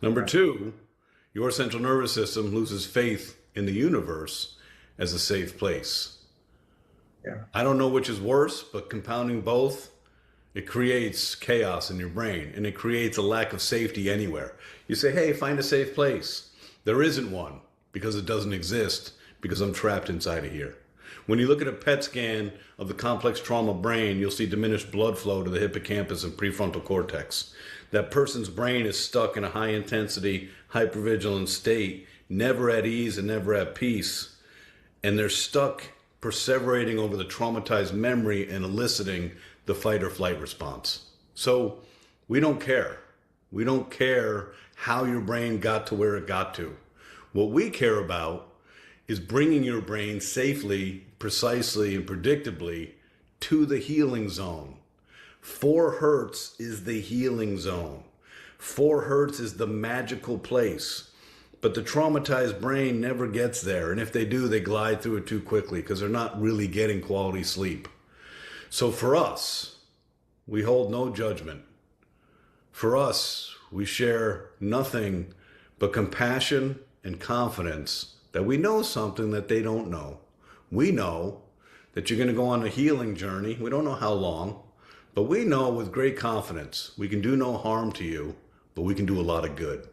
Number 2, your central nervous system loses faith in the universe as a safe place. Yeah. I don't know which is worse, but compounding both, it creates chaos in your brain, and it creates a lack of safety anywhere. You say, hey, find a safe place. There isn't one, because it doesn't exist, because I'm trapped inside of here. When you look at a PET scan of the complex trauma brain, you'll see diminished blood flow to the hippocampus and prefrontal cortex. That person's brain is stuck in a high intensity, hypervigilant state, never at ease and never at peace. And they're stuck perseverating over the traumatized memory and eliciting the fight or flight response. So we don't care. We don't care how your brain got to where it got to. What we care about is bringing your brain safely, precisely, and predictably to the healing zone. 4 hertz is the healing zone. 4 hertz is the magical place. But the traumatized brain never gets there. And if they do, they glide through it too quickly because they're not really getting quality sleep. So for us, we hold no judgment. For us, we share nothing but compassion and confidence that we know something that they don't know. We know that you're going to go on a healing journey. We don't know how long, but we know with great confidence we can do no harm to you, but we can do a lot of good.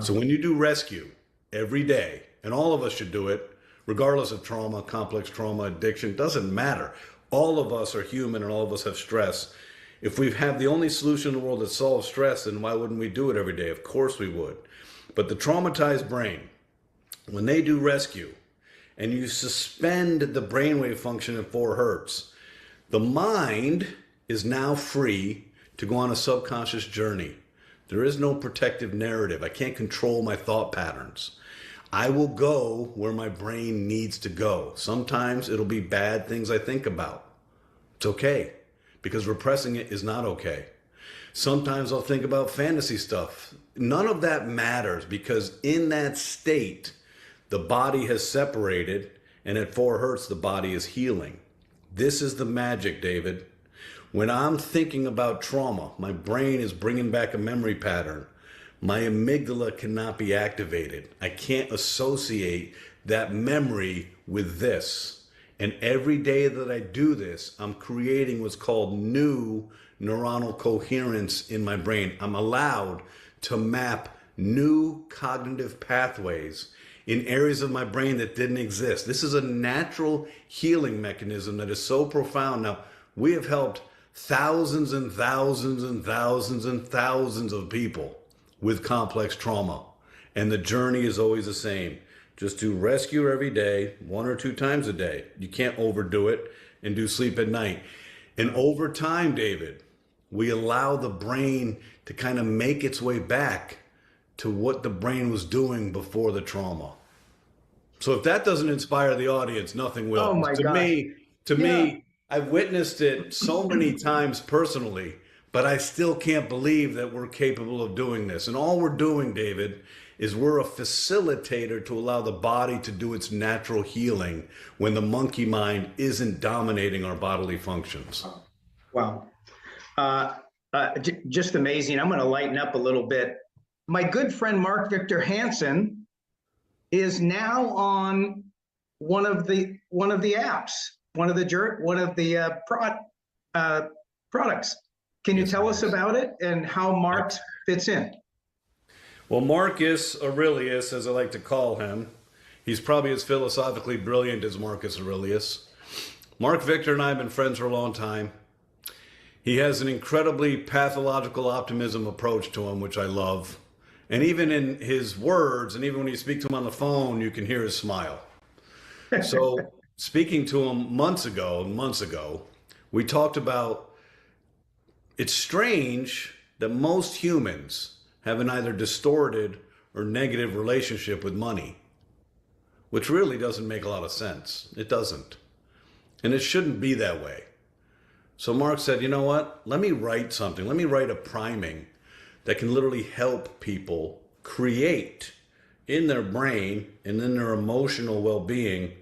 So when you do rescue every day, and all of us should do it, regardless of trauma, complex trauma, addiction, doesn't matter. All of us are human and all of us have stress. If we have the only solution in the world that solves stress, then why wouldn't we do it every day? Of course we would. But the traumatized brain, when they do rescue and you suspend the brainwave function at 4 hertz, the mind is now free to go on a subconscious journey. There is no protective narrative. I can't control my thought patterns. I will go where my brain needs to go. Sometimes it'll be bad things I think about. It's okay, because repressing it is not okay. Sometimes I'll think about fantasy stuff. None of that matters, because in that state, the body has separated, and at 4 hertz, the body is healing. This is the magic, David. When I'm thinking about trauma, my brain is bringing back a memory pattern. My amygdala cannot be activated. I can't associate that memory with this. And every day that I do this, I'm creating what's called new neuronal coherence in my brain. I'm allowed to map new cognitive pathways in areas of my brain that didn't exist. This is a natural healing mechanism that is so profound. Now, we have helped thousands and thousands and thousands and thousands of people with complex trauma. And the journey is always the same. Just do rescue every day, 1 or 2 times a day. You can't overdo it, and do sleep at night. And over time, David, we allow the brain to kind of make its way back to what the brain was doing before the trauma. So if that doesn't inspire the audience, nothing will. Oh my to God. me, I've witnessed it so many times personally, but I still can't believe that we're capable of doing this. And all we're doing, David, is we're a facilitator to allow the body to do its natural healing when the monkey mind isn't dominating our bodily functions. Wow. Just amazing. I'm going to lighten up a little bit. My good friend Mark Victor Hansen is now on one of the apps, one of the products. Can you tell us about it and how Mark fits in? Well, Marcus Aurelius, as I like to call him, he's probably as philosophically brilliant as Marcus Aurelius. Mark Victor and I have been friends for a long time. He has an incredibly pathological optimism approach to him, which I love. And even in his words, and even when you speak to him on the phone, you can hear his smile. So speaking to him months ago, we talked about, it's strange that most humans have an either distorted or negative relationship with money, which really doesn't make a lot of sense. It doesn't. And it shouldn't be that way. So Mark said, you know what? Let me write something. Let me write a priming that can literally help people create in their brain and in their emotional well-being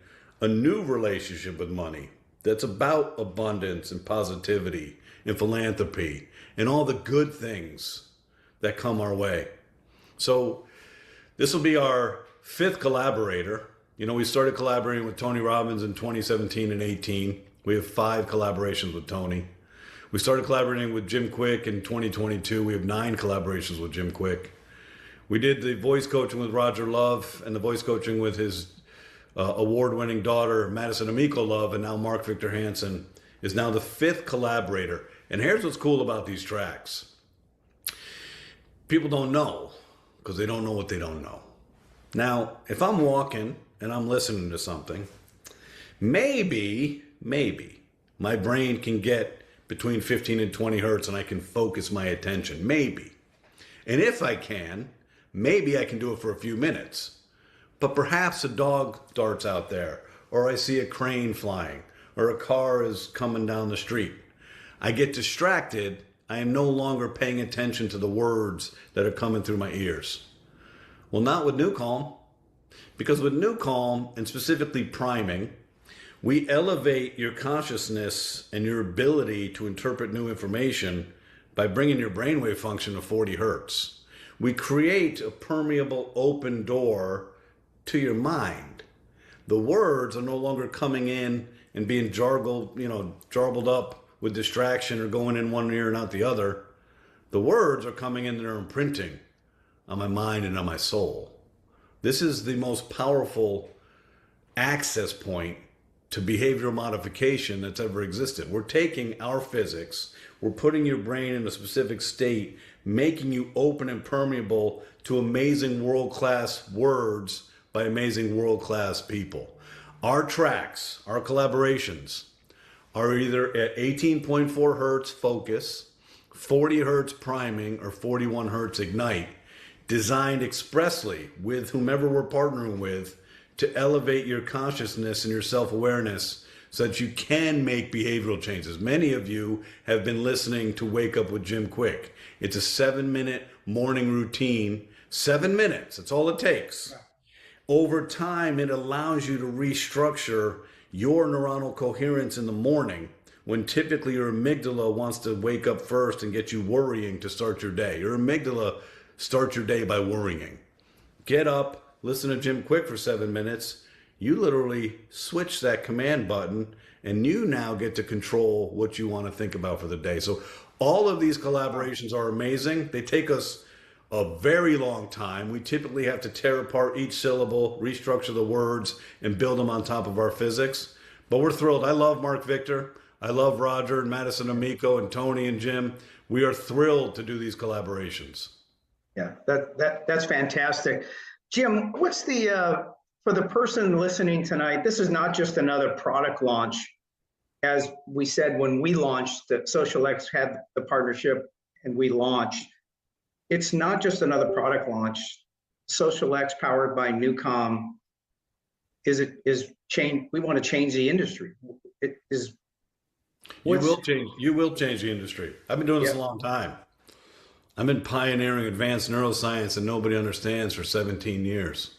a new relationship with money that's about abundance and positivity and philanthropy and all the good things that come our way. So this will be our 5th collaborator. You know, we started collaborating with Tony Robbins in 2017 and 18. We have 5 collaborations with Tony. We started collaborating with Jim Kwik in 2022. We have 9 collaborations with Jim Kwik. We did the voice coaching with Roger Love and the voice coaching with his award-winning daughter, Madison Amico Love, and now Mark Victor Hansen is now the 5th collaborator. And here's what's cool about these tracks. People don't know because they don't know what they don't know. Now, if I'm walking and I'm listening to something, maybe my brain can get between 15 and 20 hertz and I can focus my attention, maybe. And if I can, maybe I can do it for a few minutes. But perhaps a dog darts out there, or I see a crane flying, or a car is coming down the street. I get distracted. I am no longer paying attention to the words that are coming through my ears. Well, not with New Calm, because with New Calm, and specifically priming, we elevate your consciousness and your ability to interpret new information by bringing your brainwave function to 40 hertz. We create a permeable open door to your mind. The words are no longer coming in and being jarbled up with distraction or going in one ear and out the other. The words are coming in and they're imprinting on my mind and on my soul. This is the most powerful access point to behavioral modification that's ever existed. We're taking our physics, we're putting your brain in a specific state, making you open and permeable to amazing world-class words by amazing world-class people. Our tracks, our collaborations are either at 18.4 hertz focus, 40 hertz priming, or 41 hertz ignite, designed expressly with whomever we're partnering with to elevate your consciousness and your self-awareness so that you can make behavioral changes. Many of you have been listening to Wake Up with Jim Kwik. It's a 7-minute morning routine. 7 minutes, that's all it takes. Over time, it allows you to restructure your neuronal coherence in the morning when typically your amygdala wants to wake up first and get you worrying to start your day. Your amygdala starts your day by worrying. Get up, listen to Jim Kwik for 7 minutes. You literally switch that command button and you now get to control what you want to think about for the day. So all of these collaborations are amazing. They take us a very long time. We typically have to tear apart each syllable, restructure the words, and build them on top of our physics. But we're thrilled. I love Mark Victor. I love Roger and Madison Amico and Tony and Jim. We are thrilled to do these collaborations. Yeah, that's fantastic. Jim, what's the for the person listening tonight, this is not just another product launch. As we said, when we launched, that SocialX had the partnership and we launched. It's not just another product launch. SocialX, powered by Newcom, is change. We want to change the industry. It is. You will change. You will change the industry. I've been doing this a long time. I've been pioneering advanced neuroscience that nobody understands for 17 years.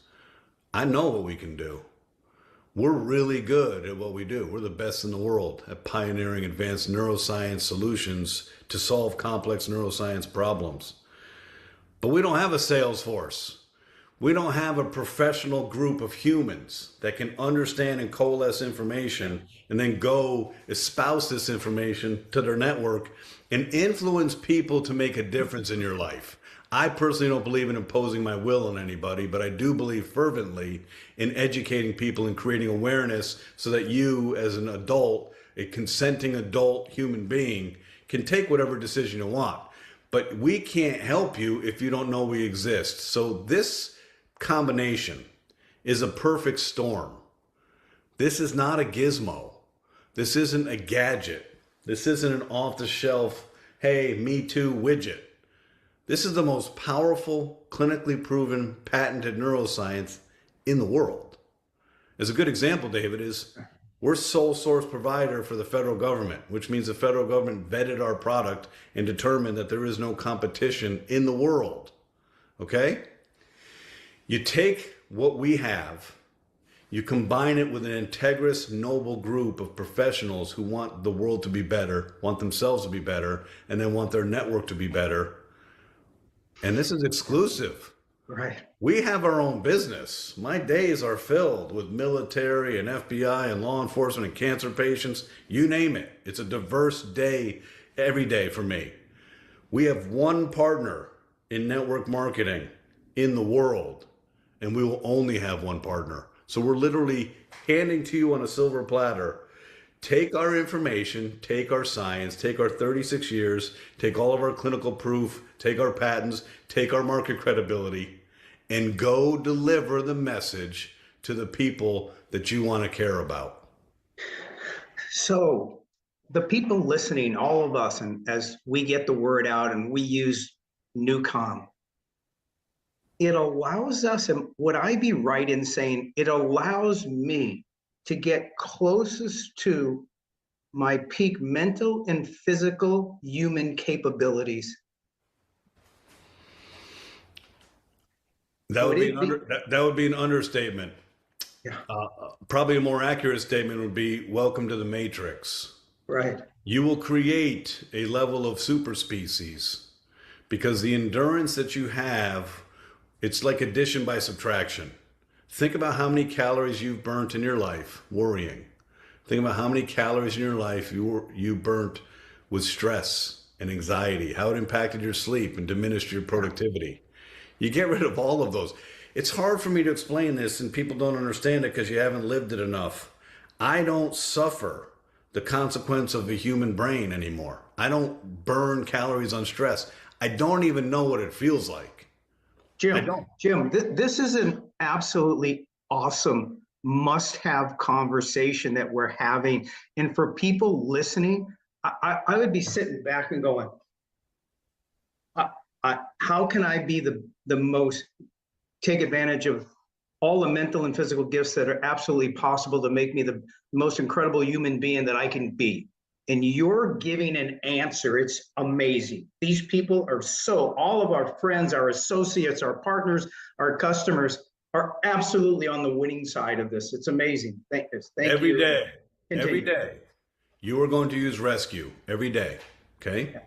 I know what we can do. We're really good at what we do. We're the best in the world at pioneering advanced neuroscience solutions to solve complex neuroscience problems. But we don't have a sales force. We don't have a professional group of humans that can understand and coalesce information and then go espouse this information to their network and influence people to make a difference in your life. I personally don't believe in imposing my will on anybody, but I do believe fervently in educating people and creating awareness so that you, as an adult, a consenting adult human being, can take whatever decision you want. But we can't help you if you don't know we exist. So this combination is a perfect storm. This is not a gizmo. This isn't a gadget. This isn't an off-the-shelf, hey, me too widget. This is the most powerful, clinically proven, patented neuroscience in the world. As a good example, David, is we're sole source provider for the federal government, which means the federal government vetted our product and determined that there is no competition in the world. Okay? You take what we have, you combine it with an integrous, noble group of professionals who want the world to be better, want themselves to be better, and then want their network to be better. And this is exclusive. Right. We have our own business. My days are filled with military and FBI and law enforcement and cancer patients. You name it. It's a diverse day every day for me. We have one partner in network marketing in the world, and we will only have one partner. So we're literally handing to you on a silver platter. Take our information, take our science, take our 36 years, take all of our clinical proof, take our patents, take our market credibility, and go deliver the message to the people that you want to care about. So the people listening, all of us, and as we get the word out and we use Newcom, it allows us, and would I be right in saying it allows me to get closest to my peak mental and physical human capabilities? That would be an understatement. Yeah. Probably a more accurate statement would be, welcome to the Matrix. Right. You will create a level of super species because the endurance that you have, it's like addition by subtraction. Think about how many calories you've burnt in your life worrying. Think about how many calories in your life you burnt with stress and anxiety, how it impacted your sleep and diminished your productivity. You get rid of all of those. it's hard for me to explain this and people don't understand it because you haven't lived it enough. I don't suffer the consequence of the human brain anymore. I don't burn calories on stress. I don't even know what it feels like. Jim, this is an absolutely awesome must-have conversation that we're having. And for people listening, I would be sitting back and going, how can I be the most, take advantage of all the mental and physical gifts that are absolutely possible to make me the most incredible human being that I can be? And you're giving an answer. It's amazing. These people are all of our friends, our associates, our partners, our customers are absolutely on the winning side of this. It's amazing. Thank you. Every day. Every day. You are going to use rescue every day. Okay. Yeah.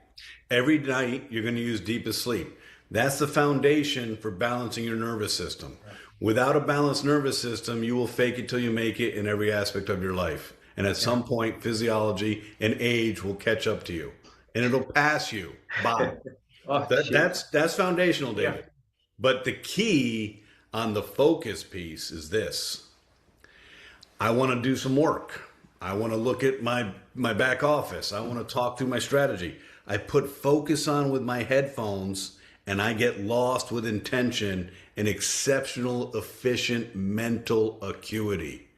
Every night you're going to use deepest sleep. That's the foundation for balancing your nervous system. Right. Without a balanced nervous system, you will fake it till you make it in every aspect of your life. And at some point, physiology and age will catch up to you, and it'll pass you by. That's foundational, David. Yeah. But the key on the focus piece is this. I want to do some work. I want to look at my back office. I want to talk through my strategy. I put focus on with my headphones, and I get lost with intention and exceptional, efficient mental acuity.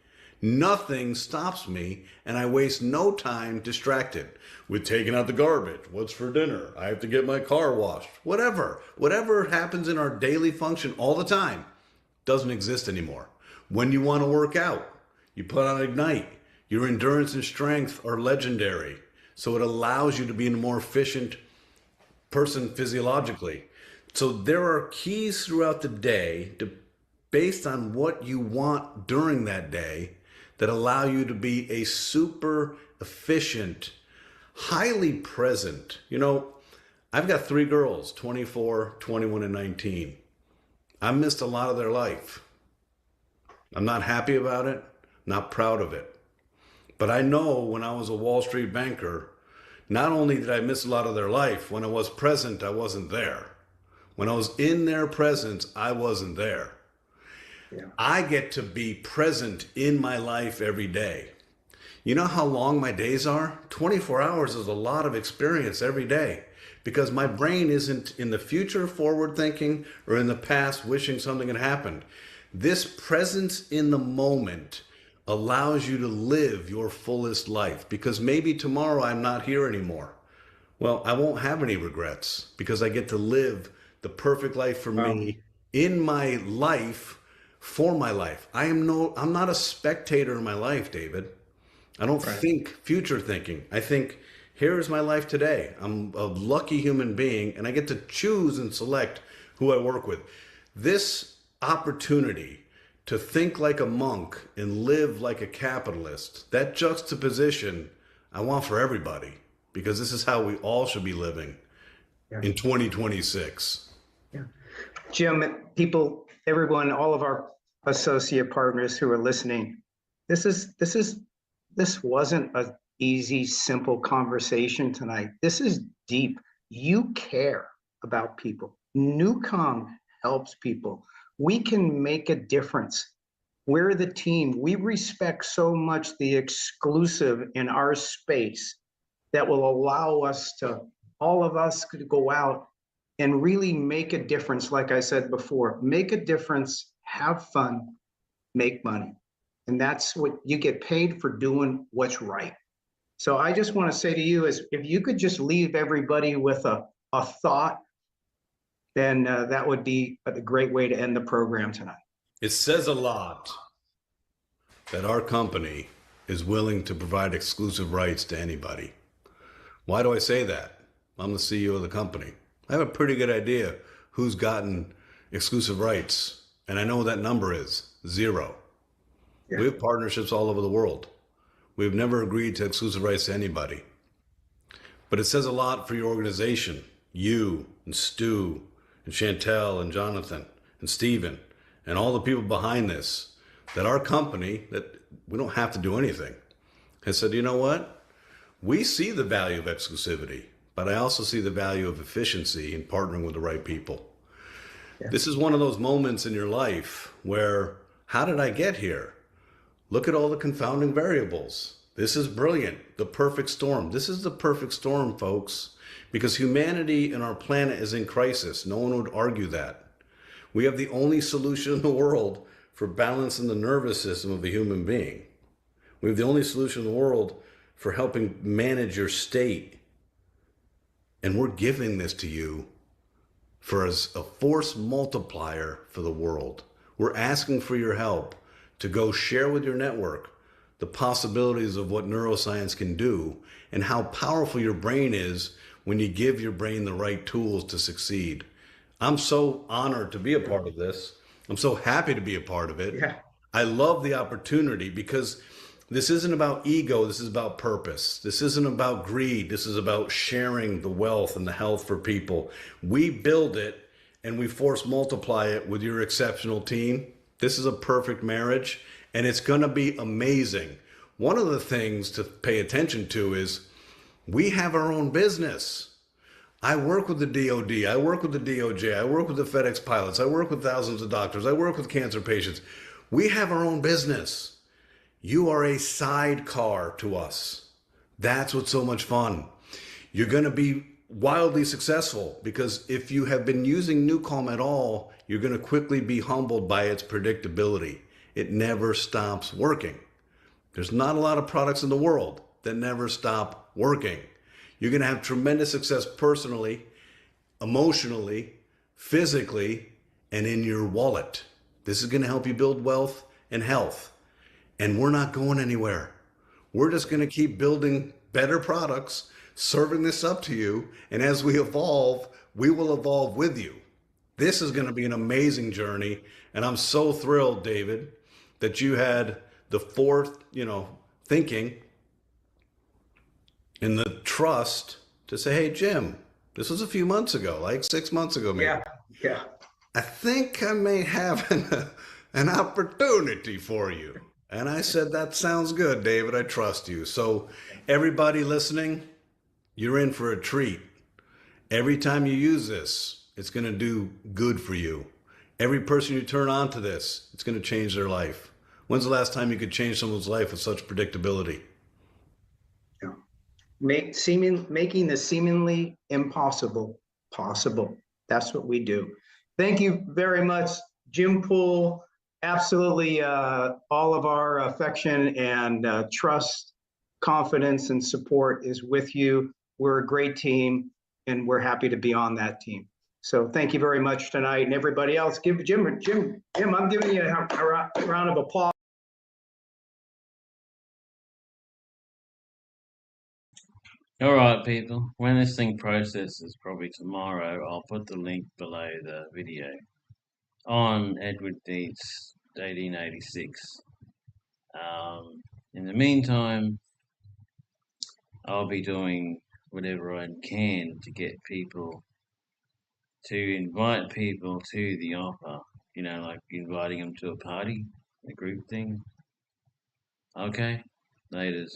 Nothing stops me, and I waste no time distracted with taking out the garbage. What's for dinner? I have to get my car washed. Whatever happens in our daily function all the time doesn't exist anymore. When you want to work out, you put on Ignite. Your endurance and strength are legendary. So it allows you to be a more efficient person physiologically. So there are keys throughout the day based on what you want during that day that allow you to be a super efficient, highly present. You know, I've got 3 girls, 24, 21, and 19. I missed a lot of their life. I'm not happy about it, not proud of it. But I know when I was a Wall Street banker, not only did I miss a lot of their life, when I was present, I wasn't there. When I was in their presence, I wasn't there. Yeah. I get to be present in my life every day. You know how long my days are? 24 hours is a lot of experience every day because my brain isn't in the future forward thinking or in the past wishing something had happened. This presence in the moment allows you to live your fullest life because maybe tomorrow I'm not here anymore. Well, I won't have any regrets because I get to live the perfect life for me in my life. For my life. I'm not a spectator in my life, David. I don't think future thinking. I think, here's my life today. I'm a lucky human being and I get to choose and select who I work with. This opportunity to think like a monk and live like a capitalist, that juxtaposition I want for everybody because this is how we all should be living in 2026. Yeah. Jim, everyone, all of our associate partners who are listening, this wasn't an easy, simple conversation tonight. This is deep. You care about people. Newcom helps people. We can make a difference. We're the team. We respect so much the exclusive in our space that will allow us to, all of us could go out and really make a difference. Like I said before, make a difference, have fun, make money. And that's what you get paid for, doing what's right. So I just want to say to you is if you could just leave everybody with a thought, then that would be a great way to end the program tonight. It says a lot that our company is willing to provide exclusive rights to anybody. Why do I say that? I'm the CEO of the company. I have a pretty good idea who's gotten exclusive rights. And I know what that number is, 0. Yeah. We have partnerships all over the world. We've never agreed to exclusive rights to anybody. But it says a lot for your organization, you and Stu and Chantel and Jonathan and Steven and all the people behind this, that our company, that we don't have to do anything, has said, you know what? We see the value of exclusivity, but I also see the value of efficiency in partnering with the right people. This is one of those moments in your life where, how did I get here? Look at all the confounding variables. This is brilliant. The perfect storm. This is the perfect storm, folks, because humanity and our planet is in crisis. No one would argue that. We have the only solution in the world for balancing the nervous system of a human being. We have the only solution in the world for helping manage your state. And we're giving this to you for as a force multiplier for the world. We're asking for your help to go share with your network the possibilities of what neuroscience can do and how powerful your brain is when you give your brain the right tools to succeed. I'm so honored to be a part of this. I'm so happy to be a part of it. Yeah. I love the opportunity because this isn't about ego. This is about purpose. This isn't about greed. This is about sharing the wealth and the health for people. We build it and we force multiply it with your exceptional team. This is a perfect marriage and it's going to be amazing. One of the things to pay attention to is we have our own business. I work with the DOD, I work with the DOJ, I work with the FedEx pilots, I work with thousands of doctors, I work with cancer patients. We have our own business. You are a sidecar to us. That's what's so much fun. You're going to be wildly successful because if you have been using NuCalm at all, you're going to quickly be humbled by its predictability. It never stops working. There's not a lot of products in the world that never stop working. You're going to have tremendous success personally, emotionally, physically, and in your wallet. This is going to help you build wealth and health. And we're not going anywhere. We're just going to keep building better products, serving this up to you. And as we evolve, we will evolve with you. This is going to be an amazing journey. And I'm so thrilled, David, that you had the thinking and the trust to say, hey, Jim, this was a few months ago, like 6 months ago, maybe. Yeah. I think I may have an opportunity for you. And I said, that sounds good, David. I trust you. So everybody listening, you're in for a treat. Every time you use this, it's going to do good for you. Every person you turn on to this, it's going to change their life. When's the last time you could change someone's life with such predictability? Yeah. Making the seemingly impossible possible. That's what we do. Thank you very much, Jim Poole. Absolutely, all of our affection and trust, confidence, and support is with you. We're a great team, and we're happy to be on that team. So thank you very much tonight, and everybody else. Give Jim, I'm giving you a round of applause. All right, people. When this thing processes, probably tomorrow, I'll put the link below the video on Edward Dietz 1886. In the meantime, I'll be doing whatever I can to get people to invite people to the offer. Like inviting them to a party, a group thing. Okay, laters.